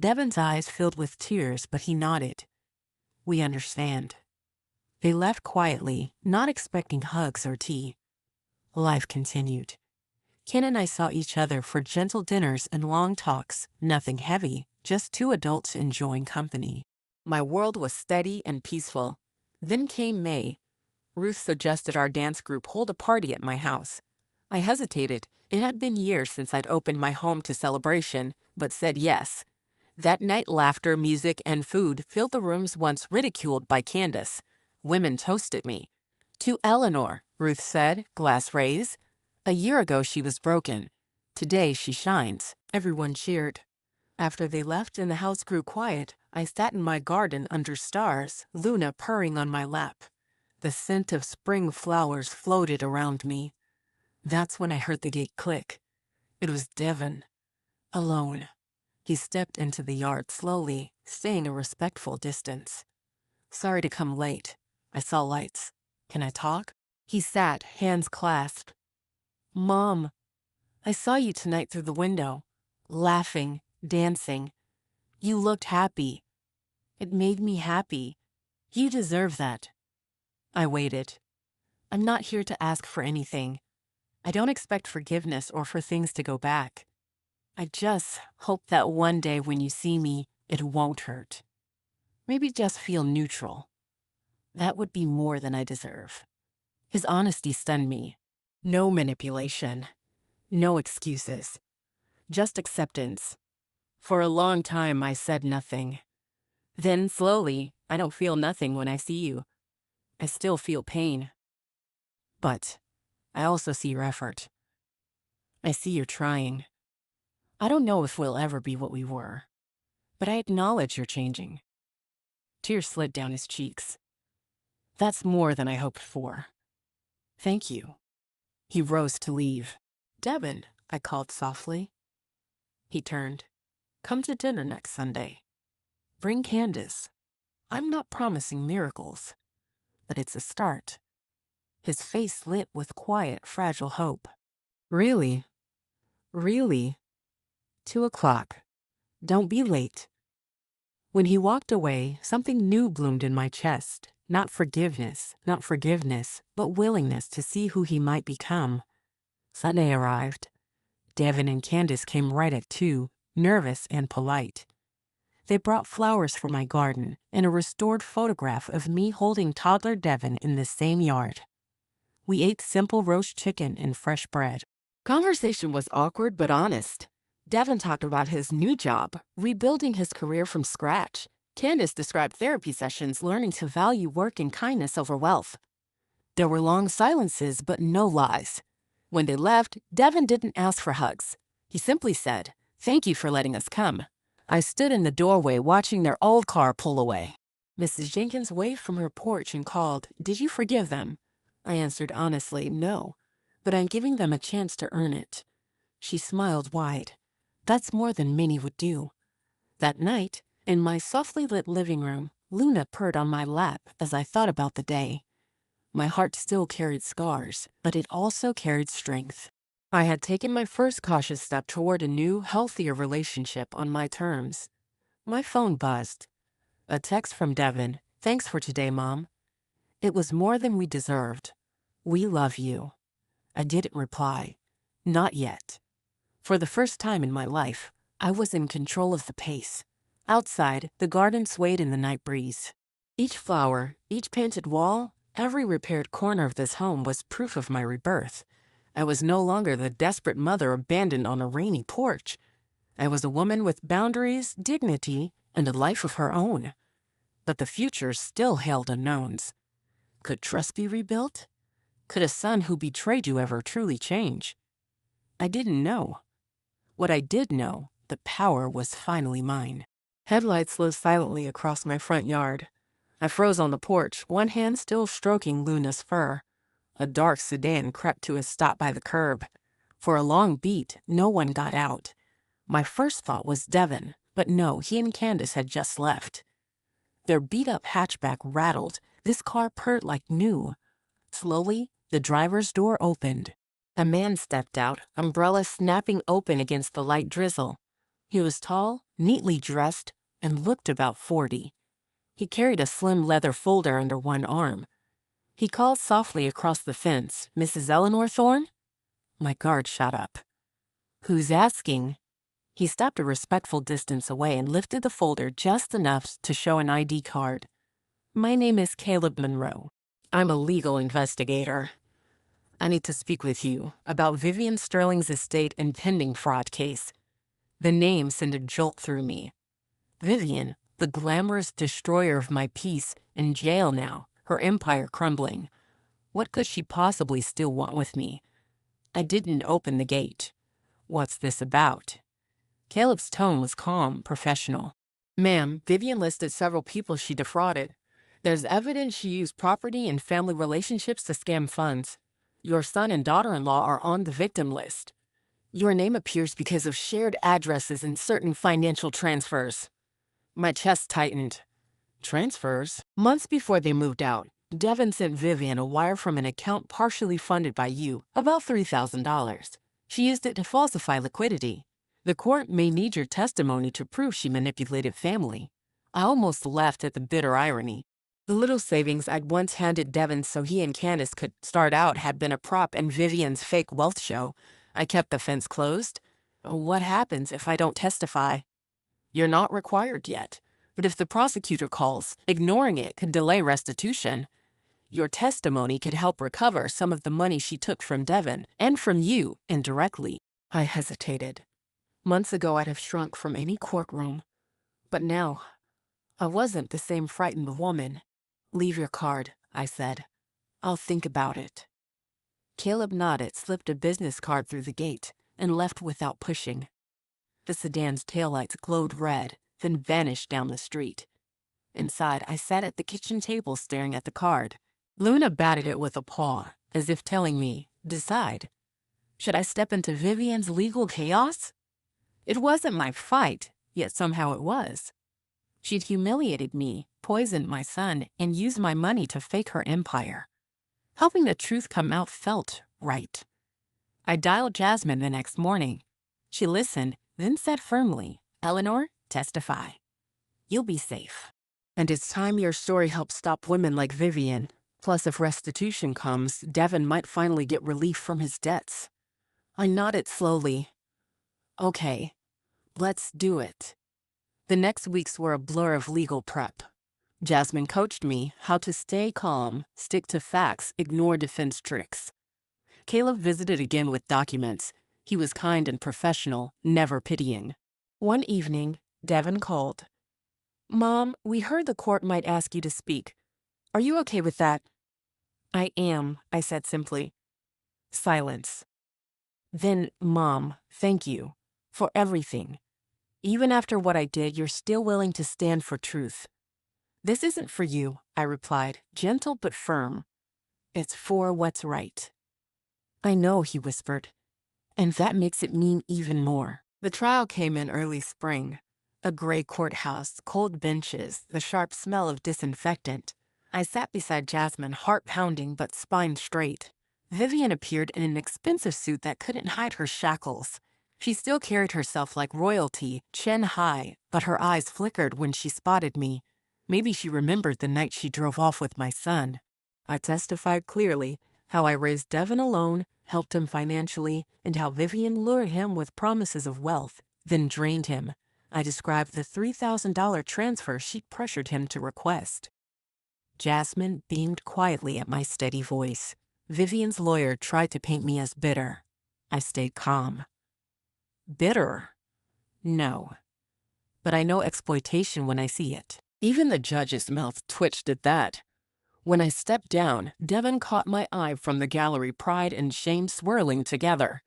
Devin's eyes filled with tears, but he nodded. We understand. They left quietly, not expecting hugs or tea. Life continued. Ken and I saw each other for gentle dinners and long talks, nothing heavy, just two adults enjoying company. My world was steady and peaceful. Then came May. Ruth suggested our dance group hold a party at my house. I hesitated. It had been years since I'd opened my home to celebration, but said yes. That night, laughter, music, and food filled the rooms once ridiculed by Candace. Women toasted me. "To Eleanor," Ruth said, glass raised. A year ago she was broken. Today she shines. Everyone cheered. After they left and the house grew quiet, I sat in my garden under stars, Luna purring on my lap. The scent of spring flowers floated around me. That's when I heard the gate click. It was Devin. Alone. He stepped into the yard slowly, staying a respectful distance. "Sorry to come late. I saw lights. Can I talk?" He sat, hands clasped. "Mom, I saw you tonight through the window, laughing, dancing. You looked happy. It made me happy. You deserve that." I waited. "I'm not here to ask for anything. I don't expect forgiveness or for things to go back. I just hope that one day when you see me, it won't hurt. Maybe just feel neutral. That would be more than I deserve." His honesty stunned me. No manipulation. No excuses. Just acceptance. For a long time, I said nothing. Then, slowly, "I don't feel nothing when I see you. I still feel pain. But I also see your effort. I see you're trying. I don't know if we'll ever be what we were, but I acknowledge you're changing." Tears slid down his cheeks. "That's more than I hoped for. Thank you." He rose to leave. "Devin," I called softly. He turned. "Come to dinner next Sunday. Bring Candace. I'm not promising miracles, but it's a start." His face lit with quiet, fragile hope. "Really? Really? 2:00. Don't be late." When he walked away, something new bloomed in my chest. Not forgiveness, but willingness to see who he might become. Sunday arrived. Devin and Candace came right at 2, nervous and polite. They brought flowers for my garden and a restored photograph of me holding toddler Devin in the same yard. We ate simple roast chicken and fresh bread. Conversation was awkward but honest. Devin talked about his new job, rebuilding his career from scratch. Candace described therapy sessions, learning to value work and kindness over wealth. There were long silences, but no lies. When they left, Devin didn't ask for hugs. He simply said, "Thank you for letting us come." I stood in the doorway watching their old car pull away. Mrs. Jenkins waved from her porch and called, "Did you forgive them?" I answered honestly, "No, but I'm giving them a chance to earn it." She smiled wide. That's more than many would do. That night, in my softly lit living room, Luna purred on my lap as I thought about the day. My heart still carried scars, but it also carried strength. I had taken my first cautious step toward a new, healthier relationship on my terms. My phone buzzed. A text from Devin. "Thanks for today, Mom. It was more than we deserved. We love you." I didn't reply. Not yet. For the first time in my life, I was in control of the pace. Outside, the garden swayed in the night breeze. Each flower, each painted wall, every repaired corner of this home was proof of my rebirth. I was no longer the desperate mother abandoned on a rainy porch. I was a woman with boundaries, dignity, and a life of her own. But the future still held unknowns. Could trust be rebuilt? Could a son who betrayed you ever truly change? I didn't know. What I did know, the power was finally mine. Headlights slid silently across my front yard. I froze on the porch, one hand still stroking Luna's fur. A dark sedan crept to a stop by the curb. For a long beat, no one got out. My first thought was Devin, but no, he and Candace had just left. Their beat-up hatchback rattled. This car purred like new. Slowly, the driver's door opened. A man stepped out, umbrella snapping open against the light drizzle. He was tall, neatly dressed, and looked about 40. He carried a slim leather folder under one arm. He called softly across the fence, "Mrs. Eleanor Thorne?" My guard shot up. "Who's asking?" He stopped a respectful distance away and lifted the folder just enough to show an ID card. "My name is Caleb Monroe. I'm a legal investigator. I need to speak with you about Vivian Sterling's estate and pending fraud case." The name sent a jolt through me. Vivian, the glamorous destroyer of my peace, in jail now, her empire crumbling. What could she possibly still want with me? I didn't open the gate. "What's this about?" Caleb's tone was calm, professional. "Ma'am, Vivian listed several people she defrauded. There's evidence she used property and family relationships to scam funds. Your son and daughter-in-law are on the victim list. Your name appears because of shared addresses and certain financial transfers." My chest tightened. "Transfers?" "Months before they moved out, Devin sent Vivian a wire from an account partially funded by you, about $3,000. She used it to falsify liquidity. The court may need your testimony to prove she manipulated family." I almost laughed at the bitter irony. The little savings I'd once handed Devin so he and Candace could start out had been a prop in Vivian's fake wealth show. I kept the fence closed. "What happens if I don't testify?" "You're not required yet. But if the prosecutor calls, ignoring it could delay restitution. Your testimony could help recover some of the money she took from Devin and from you indirectly." I hesitated. Months ago, I'd have shrunk from any courtroom. But now, I wasn't the same frightened woman. "Leave your card," I said. "I'll think about it." Caleb nodded, slipped a business card through the gate, and left without pushing. The sedan's taillights glowed red, then vanished down the street. Inside, I sat at the kitchen table staring at the card. Luna batted it with a paw, as if telling me, "Decide. Should I step into Vivian's legal chaos?" It wasn't my fight, yet somehow it was. She'd humiliated me, poisoned my son, and used my money to fake her empire. Helping the truth come out felt right. I dialed Jasmine the next morning. She listened, then said firmly, "Eleanor, testify. You'll be safe. And it's time your story helps stop women like Vivian. Plus, if restitution comes, Devin might finally get relief from his debts." I nodded slowly. "Okay, let's do it." The next weeks were a blur of legal prep. Jasmine coached me how to stay calm, stick to facts, ignore defense tricks. Caleb visited again with documents. He was kind and professional, never pitying. One evening, Devin called. "Mom, we heard the court might ask you to speak. Are you okay with that?" "I am," I said simply. Silence. Then, "Mom, thank you for everything. Even after what I did, you're still willing to stand for truth." "This isn't for you," I replied, gentle but firm. "It's for what's right." "I know," he whispered, "and that makes it mean even more." The trial came in early spring. A gray courthouse, cold benches, the sharp smell of disinfectant. I sat beside Jasmine, heart pounding but spine straight. Vivian appeared in an expensive suit that couldn't hide her shackles. She still carried herself like royalty, chin high, but her eyes flickered when she spotted me. Maybe she remembered the night she drove off with my son. I testified clearly how I raised Devin alone, helped him financially, and how Vivian lured him with promises of wealth, then drained him. I described the $3,000 transfer she'd pressured him to request. Jasmine beamed quietly at my steady voice. Vivian's lawyer tried to paint me as bitter. I stayed calm. Bitter? No. But I know exploitation when I see it. Even the judge's mouth twitched at that. When I stepped down, Devin caught my eye from the gallery, pride and shame swirling together.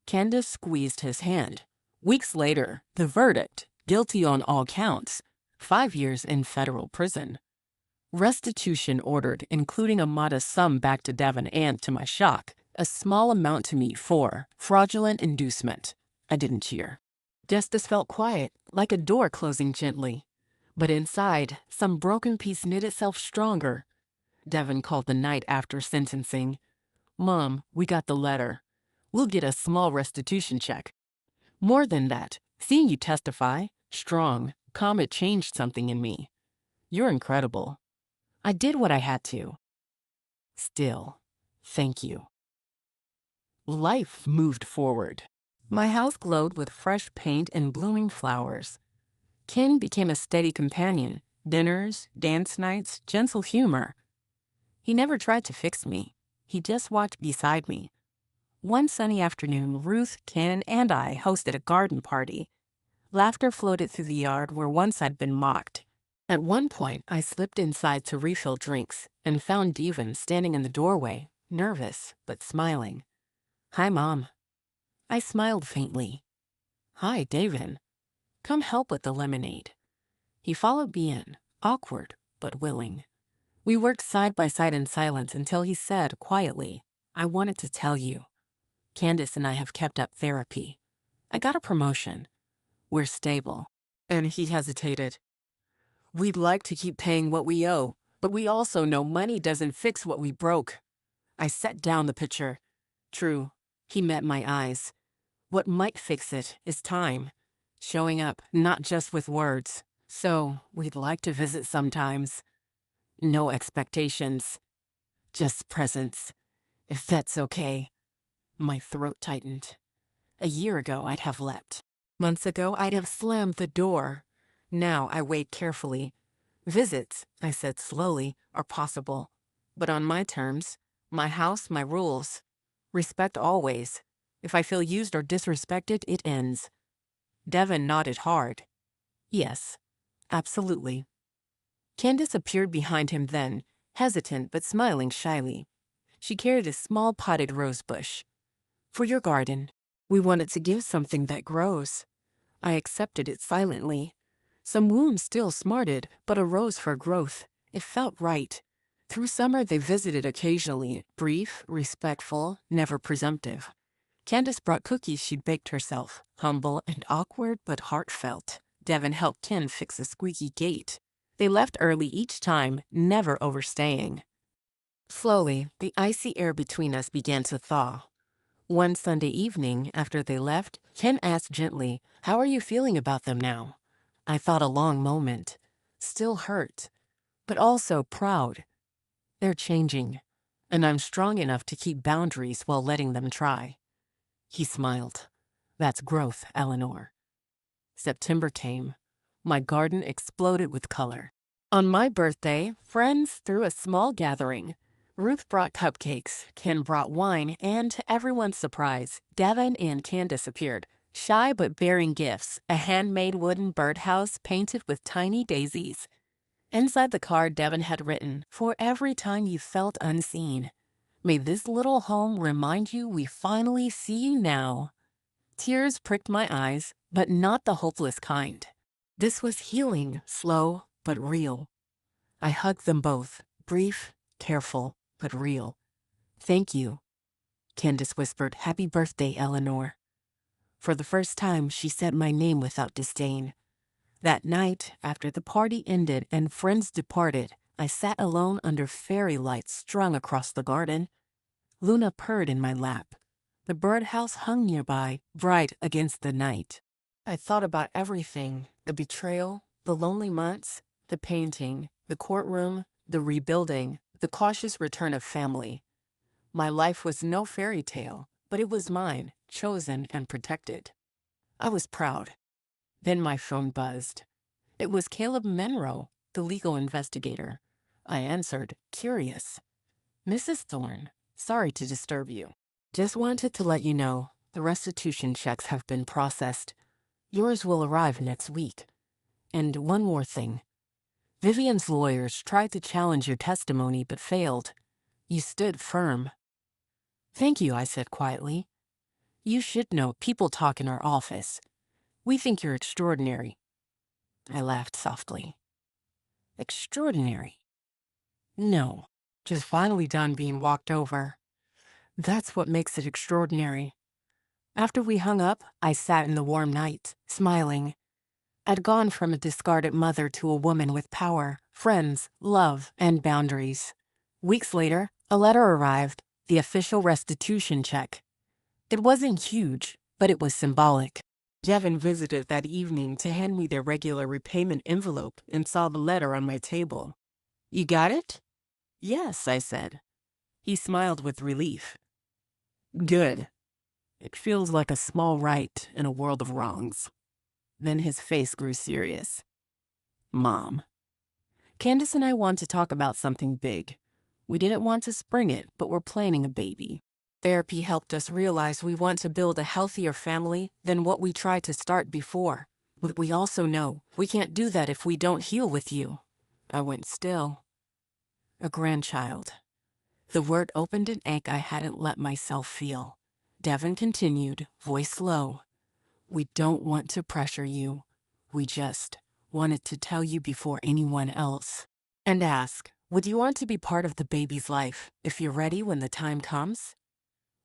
Candace squeezed his hand. Weeks later, the verdict, guilty on all counts, 5 years in federal prison. Restitution ordered, including a modest sum back to Devin and, to my shock, a small amount to me for fraudulent inducement. I didn't cheer. Justice felt quiet, like a door closing gently. But inside, some broken piece knit itself stronger. Devin called the night after sentencing. "Mom, we got the letter. We'll get a small restitution check. More than that, seeing you testify, strong, calm, it changed something in me. You're incredible." I did what I had to. Still, thank you. Life moved forward. My house glowed with fresh paint and blooming flowers. Ken became a steady companion. Dinners, dance nights, gentle humor. He never tried to fix me. He just walked beside me. One sunny afternoon, Ruth, Ken, and I hosted a garden party. Laughter floated through the yard where once I'd been mocked. At one point, I slipped inside to refill drinks and found Devon standing in the doorway, nervous but smiling. "Hi, Mom." I smiled faintly. "Hi, Devon. Come help with the lemonade." He followed me in, awkward but willing. We worked side by side in silence until he said quietly, "I wanted to tell you. Candace and I have kept up therapy. I got a promotion. We're stable." And he hesitated. "We'd like to keep paying what we owe, but we also know money doesn't fix what we broke." I set down the pitcher. True, he met my eyes. What might fix it is time. Showing up, not just with words. "So, we'd like to visit sometimes. No expectations. Just presence. If that's okay." My throat tightened. A year ago, I'd have leapt. Months ago, I'd have slammed the door. Now, I weighed carefully. "Visits," I said slowly, "are possible. But on my terms. My house, my rules. Respect always. If I feel used or disrespected, it ends." Devon nodded hard. "Yes, absolutely." Candace appeared behind him then, hesitant but smiling shyly. She carried a small potted rose bush. "For your garden. We wanted to give something that grows." I accepted it silently. Some wounds still smarted, but a rose for growth. It felt right. Through summer they visited occasionally, brief, respectful, never presumptive. Candace brought cookies she'd baked herself, humble and awkward but heartfelt. Devon helped Ken fix a squeaky gate. They left early each time, never overstaying. Slowly, the icy air between us began to thaw. One Sunday evening, after they left, Ken asked gently, "How are you feeling about them now?" I thought a long moment. Still hurt, but also proud. They're changing, and I'm strong enough to keep boundaries while letting them try. He smiled. "That's growth, Eleanor." September came. My garden exploded with color. On my birthday, friends threw a small gathering. Ruth brought cupcakes, Ken brought wine, and to everyone's surprise, Devon and Candace appeared, shy but bearing gifts, a handmade wooden birdhouse painted with tiny daisies. Inside the card, Devon had written, "For every time you felt unseen, may this little home remind you we finally see you now." Tears pricked my eyes, but not the hopeless kind. This was healing, slow but real. I hugged them both, brief, careful, but real. "Thank you," Candace whispered. "Happy birthday, Eleanor." For the first time, she said my name without disdain. That night, after the party ended and friends departed, I sat alone under fairy lights strung across the garden. Luna purred in my lap. The birdhouse hung nearby, bright against the night. I thought about everything: the betrayal, the lonely months, the painting, the courtroom, the rebuilding, the cautious return of family. My life was no fairy tale, but it was mine, chosen and protected. I was proud. Then my phone buzzed. It was Caleb Monroe, the legal investigator. I answered, curious. "Mrs. Thorne, sorry to disturb you. Just wanted to let you know the restitution checks have been processed. Yours will arrive next week. And one more thing. Vivian's lawyers tried to challenge your testimony but failed. You stood firm." "Thank you," I said quietly. "You should know people talk in our office. We think you're extraordinary." I laughed softly. "Extraordinary? No, just finally done being walked over. That's what makes it extraordinary." After we hung up, I sat in the warm night, smiling. I'd gone from a discarded mother to a woman with power, friends, love, and boundaries. Weeks later, a letter arrived, the official restitution check. It wasn't huge, but it was symbolic. Devon visited that evening to hand me their regular repayment envelope and saw the letter on my table. "You got it?" "Yes," I said. He smiled with relief. Good. It feels like a small right in a world of wrongs. Then his face grew serious. Mom. Candace and I want to talk about something big. We didn't want to spring it, but we're planning a baby. Therapy helped us realize we want to build a healthier family than what we tried to start before. But we also know we can't do that if we don't heal with you. I went still. A grandchild. The word opened an ache I hadn't let myself feel. Devin continued, voice low. We don't want to pressure you. We just wanted to tell you before anyone else. And ask, would you want to be part of the baby's life if you're ready when the time comes?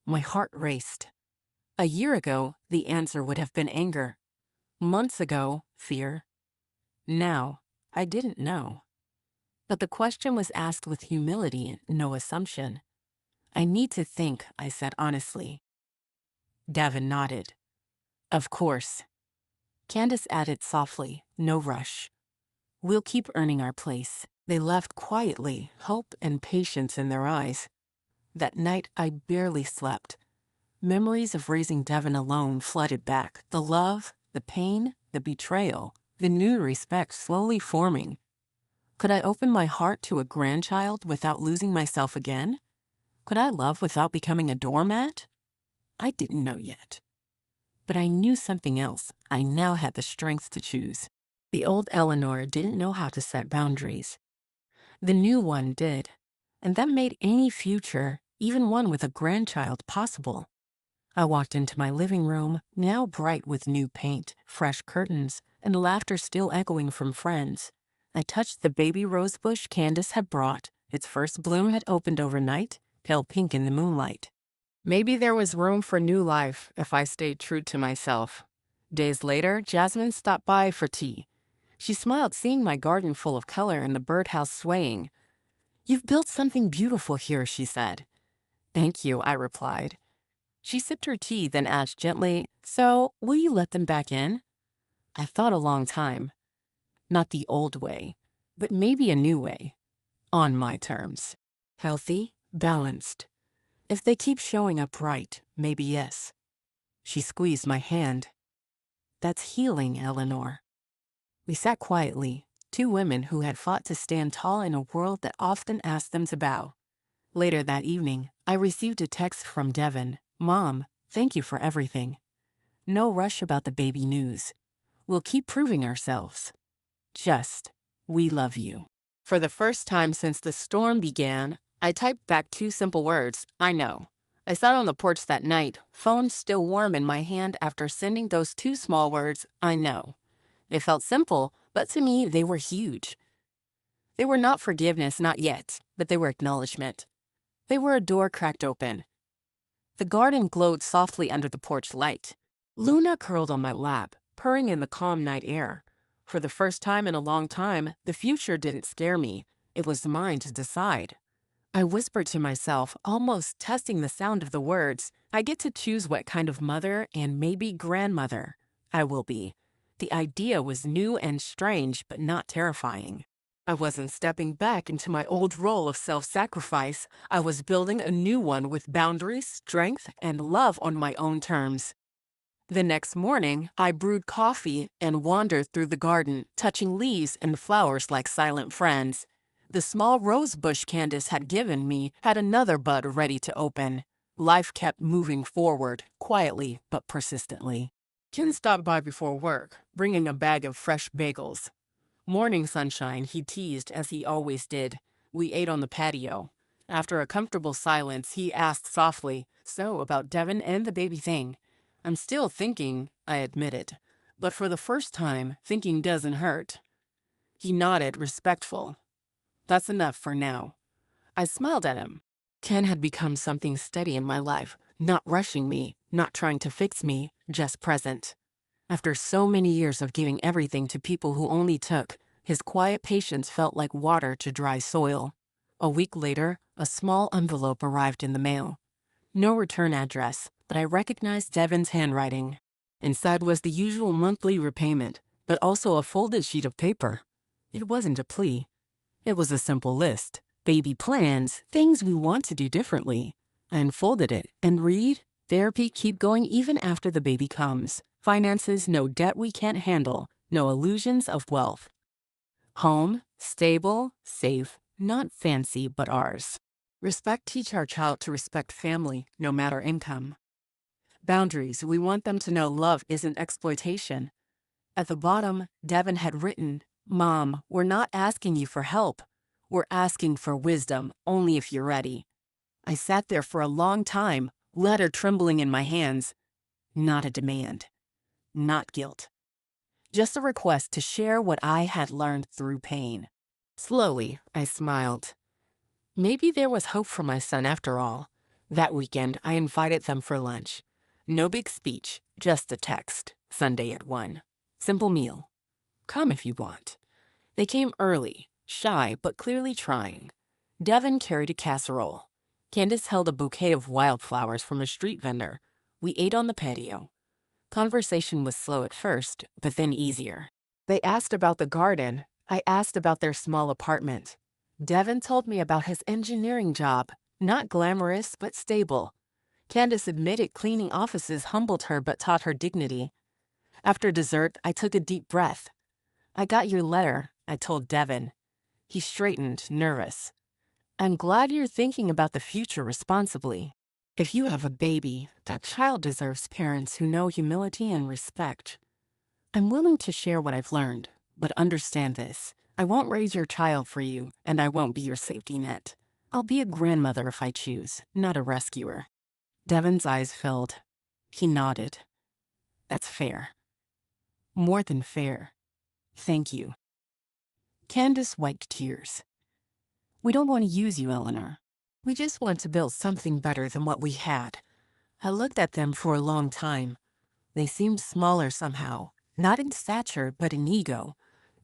My heart raced. A year ago, the answer would have been anger. Months ago, fear. Now, I didn't know. But the question was asked with humility, no assumption. I need to think, I said honestly. Davin nodded. Of course. Candace added softly, no rush. We'll keep earning our place. They left quietly, hope and patience in their eyes. That night, I barely slept. Memories of raising Devin alone flooded back. The love, the pain, the betrayal, the new respect slowly forming. Could I open my heart to a grandchild without losing myself again? Could I love without becoming a doormat? I didn't know yet. But I knew something else. I now had the strength to choose. The old Eleanor didn't know how to set boundaries. The new one did. And that made any future, even one with a grandchild, possible. I walked into my living room, now bright with new paint, fresh curtains, and laughter still echoing from friends. I touched the baby rose bush Candace had brought. Its first bloom had opened overnight, pale pink in the moonlight. Maybe there was room for new life if I stayed true to myself. Days later, Jasmine stopped by for tea. She smiled seeing my garden full of color and the birdhouse swaying. You've built something beautiful here, she said. Thank you, I replied. She sipped her tea, then asked gently, so will you let them back in? I thought a long time. Not the old way, but maybe a new way. On my terms. Healthy, balanced. If they keep showing up right, maybe yes. She squeezed my hand. That's healing, Eleanor. We sat quietly, two women who had fought to stand tall in a world that often asked them to bow. Later that evening, I received a text from Devin. Mom, thank you for everything. No rush about the baby news. We'll keep proving ourselves. Just, we love you. For the first time since the storm began, I typed back two simple words, I know. I sat on the porch that night, phone still warm in my hand after sending those two small words, I know. It felt simple, but to me, they were huge. They were not forgiveness, not yet, but they were acknowledgement. They were a door cracked open. The garden glowed softly under the porch light. Luna curled on my lap, purring in the calm night air. For the first time in a long time, the future didn't scare me. It was mine to decide. I whispered to myself, almost testing the sound of the words, I get to choose what kind of mother and maybe grandmother I will be. The idea was new and strange, but not terrifying. I wasn't stepping back into my old role of self-sacrifice. I was building a new one with boundaries, strength, and love on my own terms. The next morning, I brewed coffee and wandered through the garden, touching leaves and flowers like silent friends. The small rose bush Candace had given me had another bud ready to open. Life kept moving forward, quietly but persistently. Ken stopped by before work, bringing a bag of fresh bagels. Morning sunshine, he teased as he always did. We ate on the patio. After a comfortable silence, he asked softly, so about Devin and the baby thing. I'm still thinking, I admitted. But for the first time, thinking doesn't hurt. He nodded, respectful. That's enough for now. I smiled at him. Ken had become something steady in my life, not rushing me, not trying to fix me, just present. After so many years of giving everything to people who only took, his quiet patience felt like water to dry soil. A week later, a small envelope arrived in the mail. No return address, but I recognized Devin's handwriting. Inside was the usual monthly repayment, but also a folded sheet of paper. It wasn't a plea. It was a simple list. Baby plans, things we want to do differently. I unfolded it and read, therapy keep going even after the baby comes. Finances, no debt we can't handle, no illusions of wealth. Home, stable, safe, not fancy, but ours. Respect, teach our child to respect family, no matter income. Boundaries, we want them to know love isn't exploitation. At the bottom, Devin had written, Mom, we're not asking you for help. We're asking for wisdom, only if you're ready. I sat there for a long time, letter trembling in my hands. Not a demand. Not guilt. Just a request to share what I had learned through pain. Slowly, I smiled. Maybe there was hope for my son after all. That weekend, I invited them for lunch. No big speech, just a text. Sunday at 1. Simple meal. Come if you want. They came early, shy but clearly trying. Devin carried a casserole. Candace held a bouquet of wildflowers from a street vendor. We ate on the patio. Conversation was slow at first, but then easier. They asked about the garden. I asked about their small apartment. Devin told me about his engineering job. Not glamorous, but stable. Candace admitted cleaning offices humbled her but taught her dignity. After dessert, I took a deep breath. I got your letter, I told Devin. He straightened, nervous. I'm glad you're thinking about the future responsibly. If you have a baby, that child deserves parents who know humility and respect. I'm willing to share what I've learned, but understand this. I won't raise your child for you, and I won't be your safety net. I'll be a grandmother if I choose, not a rescuer. Devin's eyes filled. He nodded. That's fair. More than fair. Thank you. Candace wiped tears. We don't want to use you, Eleanor. We just want to build something better than what we had. I looked at them for a long time. They seemed smaller somehow, not in stature, but in ego.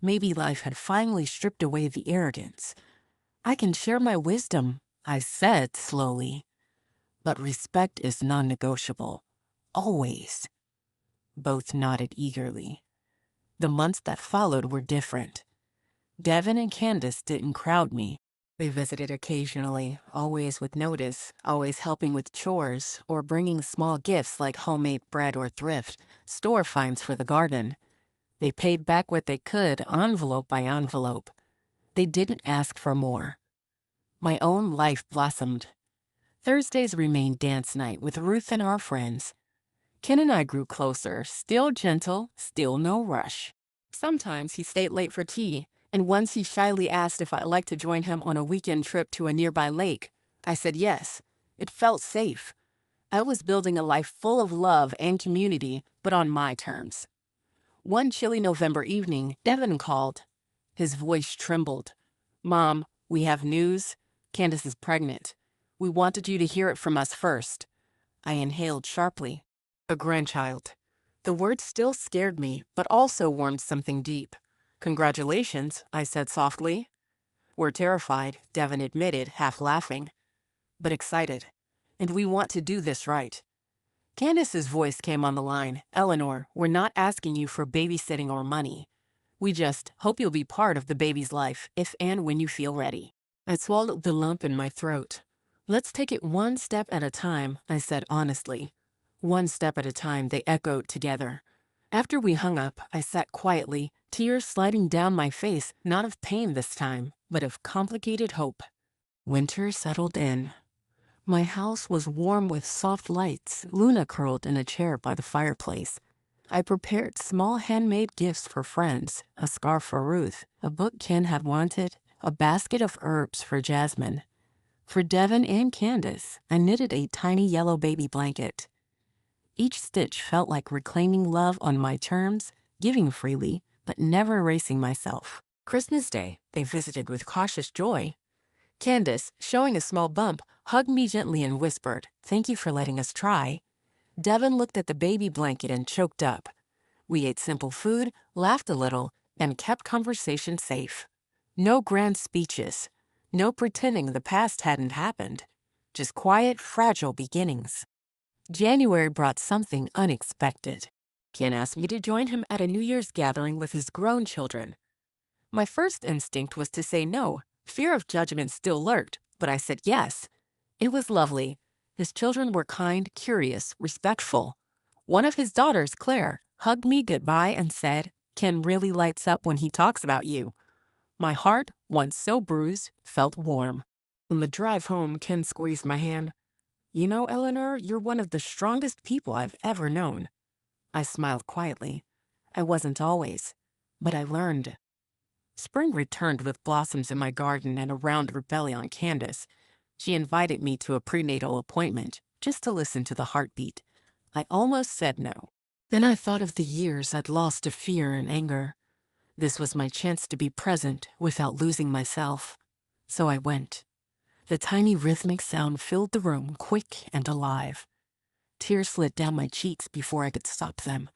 Maybe life had finally stripped away the arrogance. I can share my wisdom, I said slowly. But respect is non-negotiable. Always. Both nodded eagerly. The months that followed were different. Devin and Candace didn't crowd me. They visited occasionally, always with notice, always helping with chores, or bringing small gifts like homemade bread or thrift, store finds for the garden. They paid back what they could, envelope by envelope. They didn't ask for more. My own life blossomed. Thursdays remained dance night with Ruth and our friends. Ken and I grew closer, still gentle, still no rush. Sometimes he stayed late for tea, and once he shyly asked if I'd like to join him on a weekend trip to a nearby lake. I said yes. It felt safe. I was building a life full of love and community, but on my terms. One chilly November evening, Devin called. His voice trembled. Mom, we have news. Candace is pregnant. We wanted you to hear it from us first. I inhaled sharply. A grandchild. The word still scared me, but also warmed something deep. Congratulations, I said softly. We're terrified, Devin admitted, half laughing, but excited. And we want to do this right. Candace's voice came on the line. Eleanor, we're not asking you for babysitting or money. We just hope you'll be part of the baby's life if and when you feel ready. I swallowed the lump in my throat. Let's take it one step at a time, I said honestly. One step at a time, they echoed together. After we hung up, I sat quietly, tears sliding down my face, not of pain this time, but of complicated hope. Winter settled in. My house was warm with soft lights. Luna curled in a chair by the fireplace. I prepared small handmade gifts for friends, a scarf for Ruth, a book Ken had wanted, a basket of herbs for Jasmine. For Devin and Candace, I knitted a tiny yellow baby blanket. Each stitch felt like reclaiming love on my terms, giving freely, but never erasing myself. Christmas Day, they visited with cautious joy. Candace, showing a small bump, hugged me gently and whispered, "Thank you for letting us try." Devin looked at the baby blanket and choked up. We ate simple food, laughed a little, and kept conversation safe. No grand speeches. No pretending the past hadn't happened. Just quiet, fragile beginnings. January brought something unexpected. Ken asked me to join him at a New Year's gathering with his grown children. My first instinct was to say no, Fear of judgment still lurked, but I said yes. It was lovely. His children were kind, curious, respectful. One of his daughters, Claire, hugged me goodbye and said, "Ken really lights up when he talks about you." My heart, once so bruised, felt warm. On the drive home, Ken squeezed my hand. "You know, Eleanor, you're one of the strongest people I've ever known." I smiled quietly. I wasn't always, but I learned. Spring returned with blossoms in my garden and a rounder belly on Candace. She invited me to a prenatal appointment, just to listen to the heartbeat. I almost said no. Then I thought of the years I'd lost to fear and anger. This was my chance to be present without losing myself. So I went. The tiny rhythmic sound filled the room, quick and alive. Tears slid down my cheeks before I could stop them.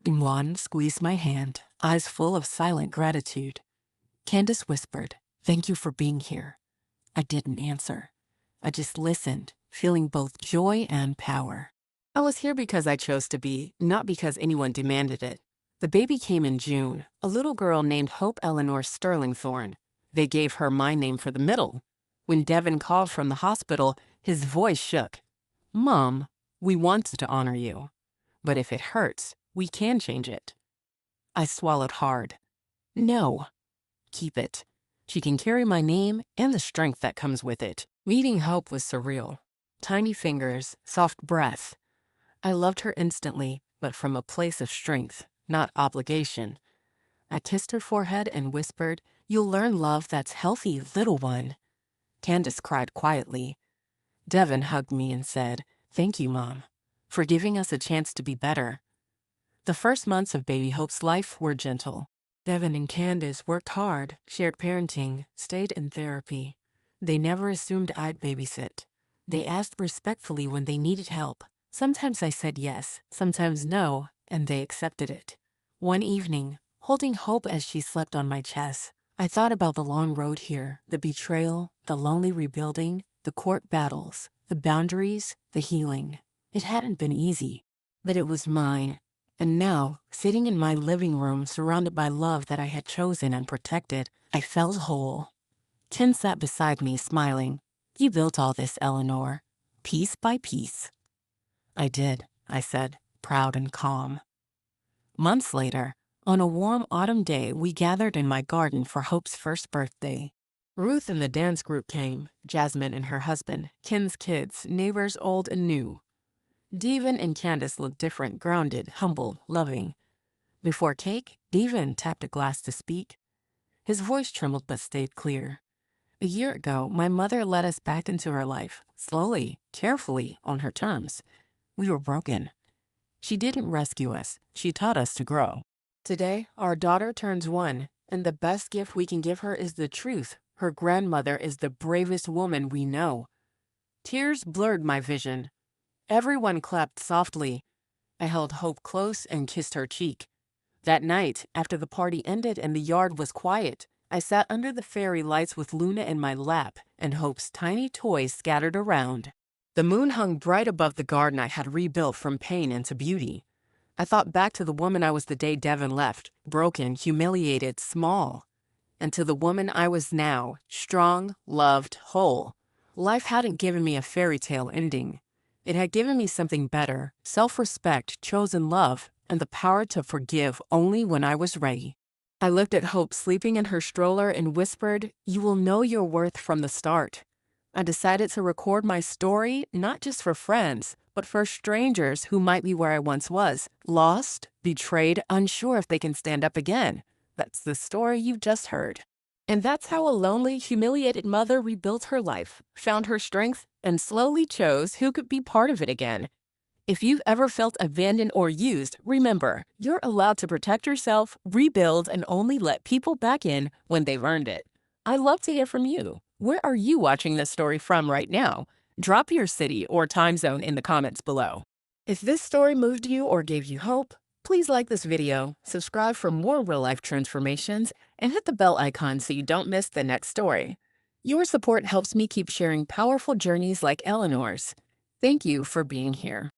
Juan squeezed my hand, eyes full of silent gratitude. Candace whispered, "Thank you for being here." I didn't answer. I just listened, feeling both joy and power. I was here because I chose to be, not because anyone demanded it. The baby came in June, a little girl named Hope Eleanor Sterlingthorne. They gave her my name for the middle. When Devin called from the hospital, his voice shook. "Mom, we want to honor you. But if it hurts, we can change it." I swallowed hard. "No. Keep it. She can carry my name and the strength that comes with it." Meeting Hope was surreal. Tiny fingers, soft breath. I loved her instantly, but from a place of strength, not obligation. I kissed her forehead and whispered, "You'll learn love that's healthy, little one." Candace cried quietly. Devin hugged me and said, "Thank you, Mom, for giving us a chance to be better." The first months of baby Hope's life were gentle. Devin and Candace worked hard, shared parenting, stayed in therapy. They never assumed I'd babysit. They asked respectfully when they needed help. Sometimes I said yes, sometimes no, and they accepted it. One evening, holding Hope as she slept on my chest, I thought about the long road here, the betrayal, the lonely rebuilding, the court battles, the boundaries, the healing. It hadn't been easy, but it was mine. And now, sitting in my living room surrounded by love that I had chosen and protected, I felt whole. Ken sat beside me, smiling. "You built all this, Eleanor, piece by piece." "I did," I said, proud and calm. Months later, on a warm autumn day, we gathered in my garden for Hope's first birthday. Ruth and the dance group came, Jasmine and her husband, Ken's kids, neighbors old and new. Devin and Candace looked different, grounded, humble, loving. Before cake, Devin tapped a glass to speak. His voice trembled but stayed clear. A year ago, my mother led us back into her life, slowly, carefully, on her terms. We were broken. She didn't rescue us. She taught us to grow. Today, our daughter turns 1, and the best gift we can give her is the truth. Her grandmother is the bravest woman we know. Tears blurred my vision. Everyone clapped softly. I held Hope close and kissed her cheek. That night, after the party ended and the yard was quiet, I sat under the fairy lights with Luna in my lap and Hope's tiny toys scattered around. The moon hung bright above the garden I had rebuilt from pain into beauty. I thought back to the woman I was the day Devin left, broken, humiliated, small, and to the woman I was now, strong, loved, whole. Life hadn't given me a fairy tale ending. It had given me something better, self-respect, chosen love, and the power to forgive only when I was ready. I looked at Hope sleeping in her stroller and whispered, "You will know your worth from the start." I decided to record my story, not just for friends, but for strangers who might be where I once was, lost, betrayed, unsure if they can stand up again. That's the story you just heard. And that's how a lonely, humiliated mother rebuilt her life, found her strength, and slowly chose who could be part of it again. If you've ever felt abandoned or used, remember, you're allowed to protect yourself, rebuild, and only let people back in when they've earned it. I'd love to hear from you. Where are you watching this story from right now? Drop your city or time zone in the comments below. If this story moved you or gave you hope, please like this video, subscribe for more real-life transformations, and hit the bell icon so you don't miss the next story. Your support helps me keep sharing powerful journeys like Eleanor's. Thank you for being here.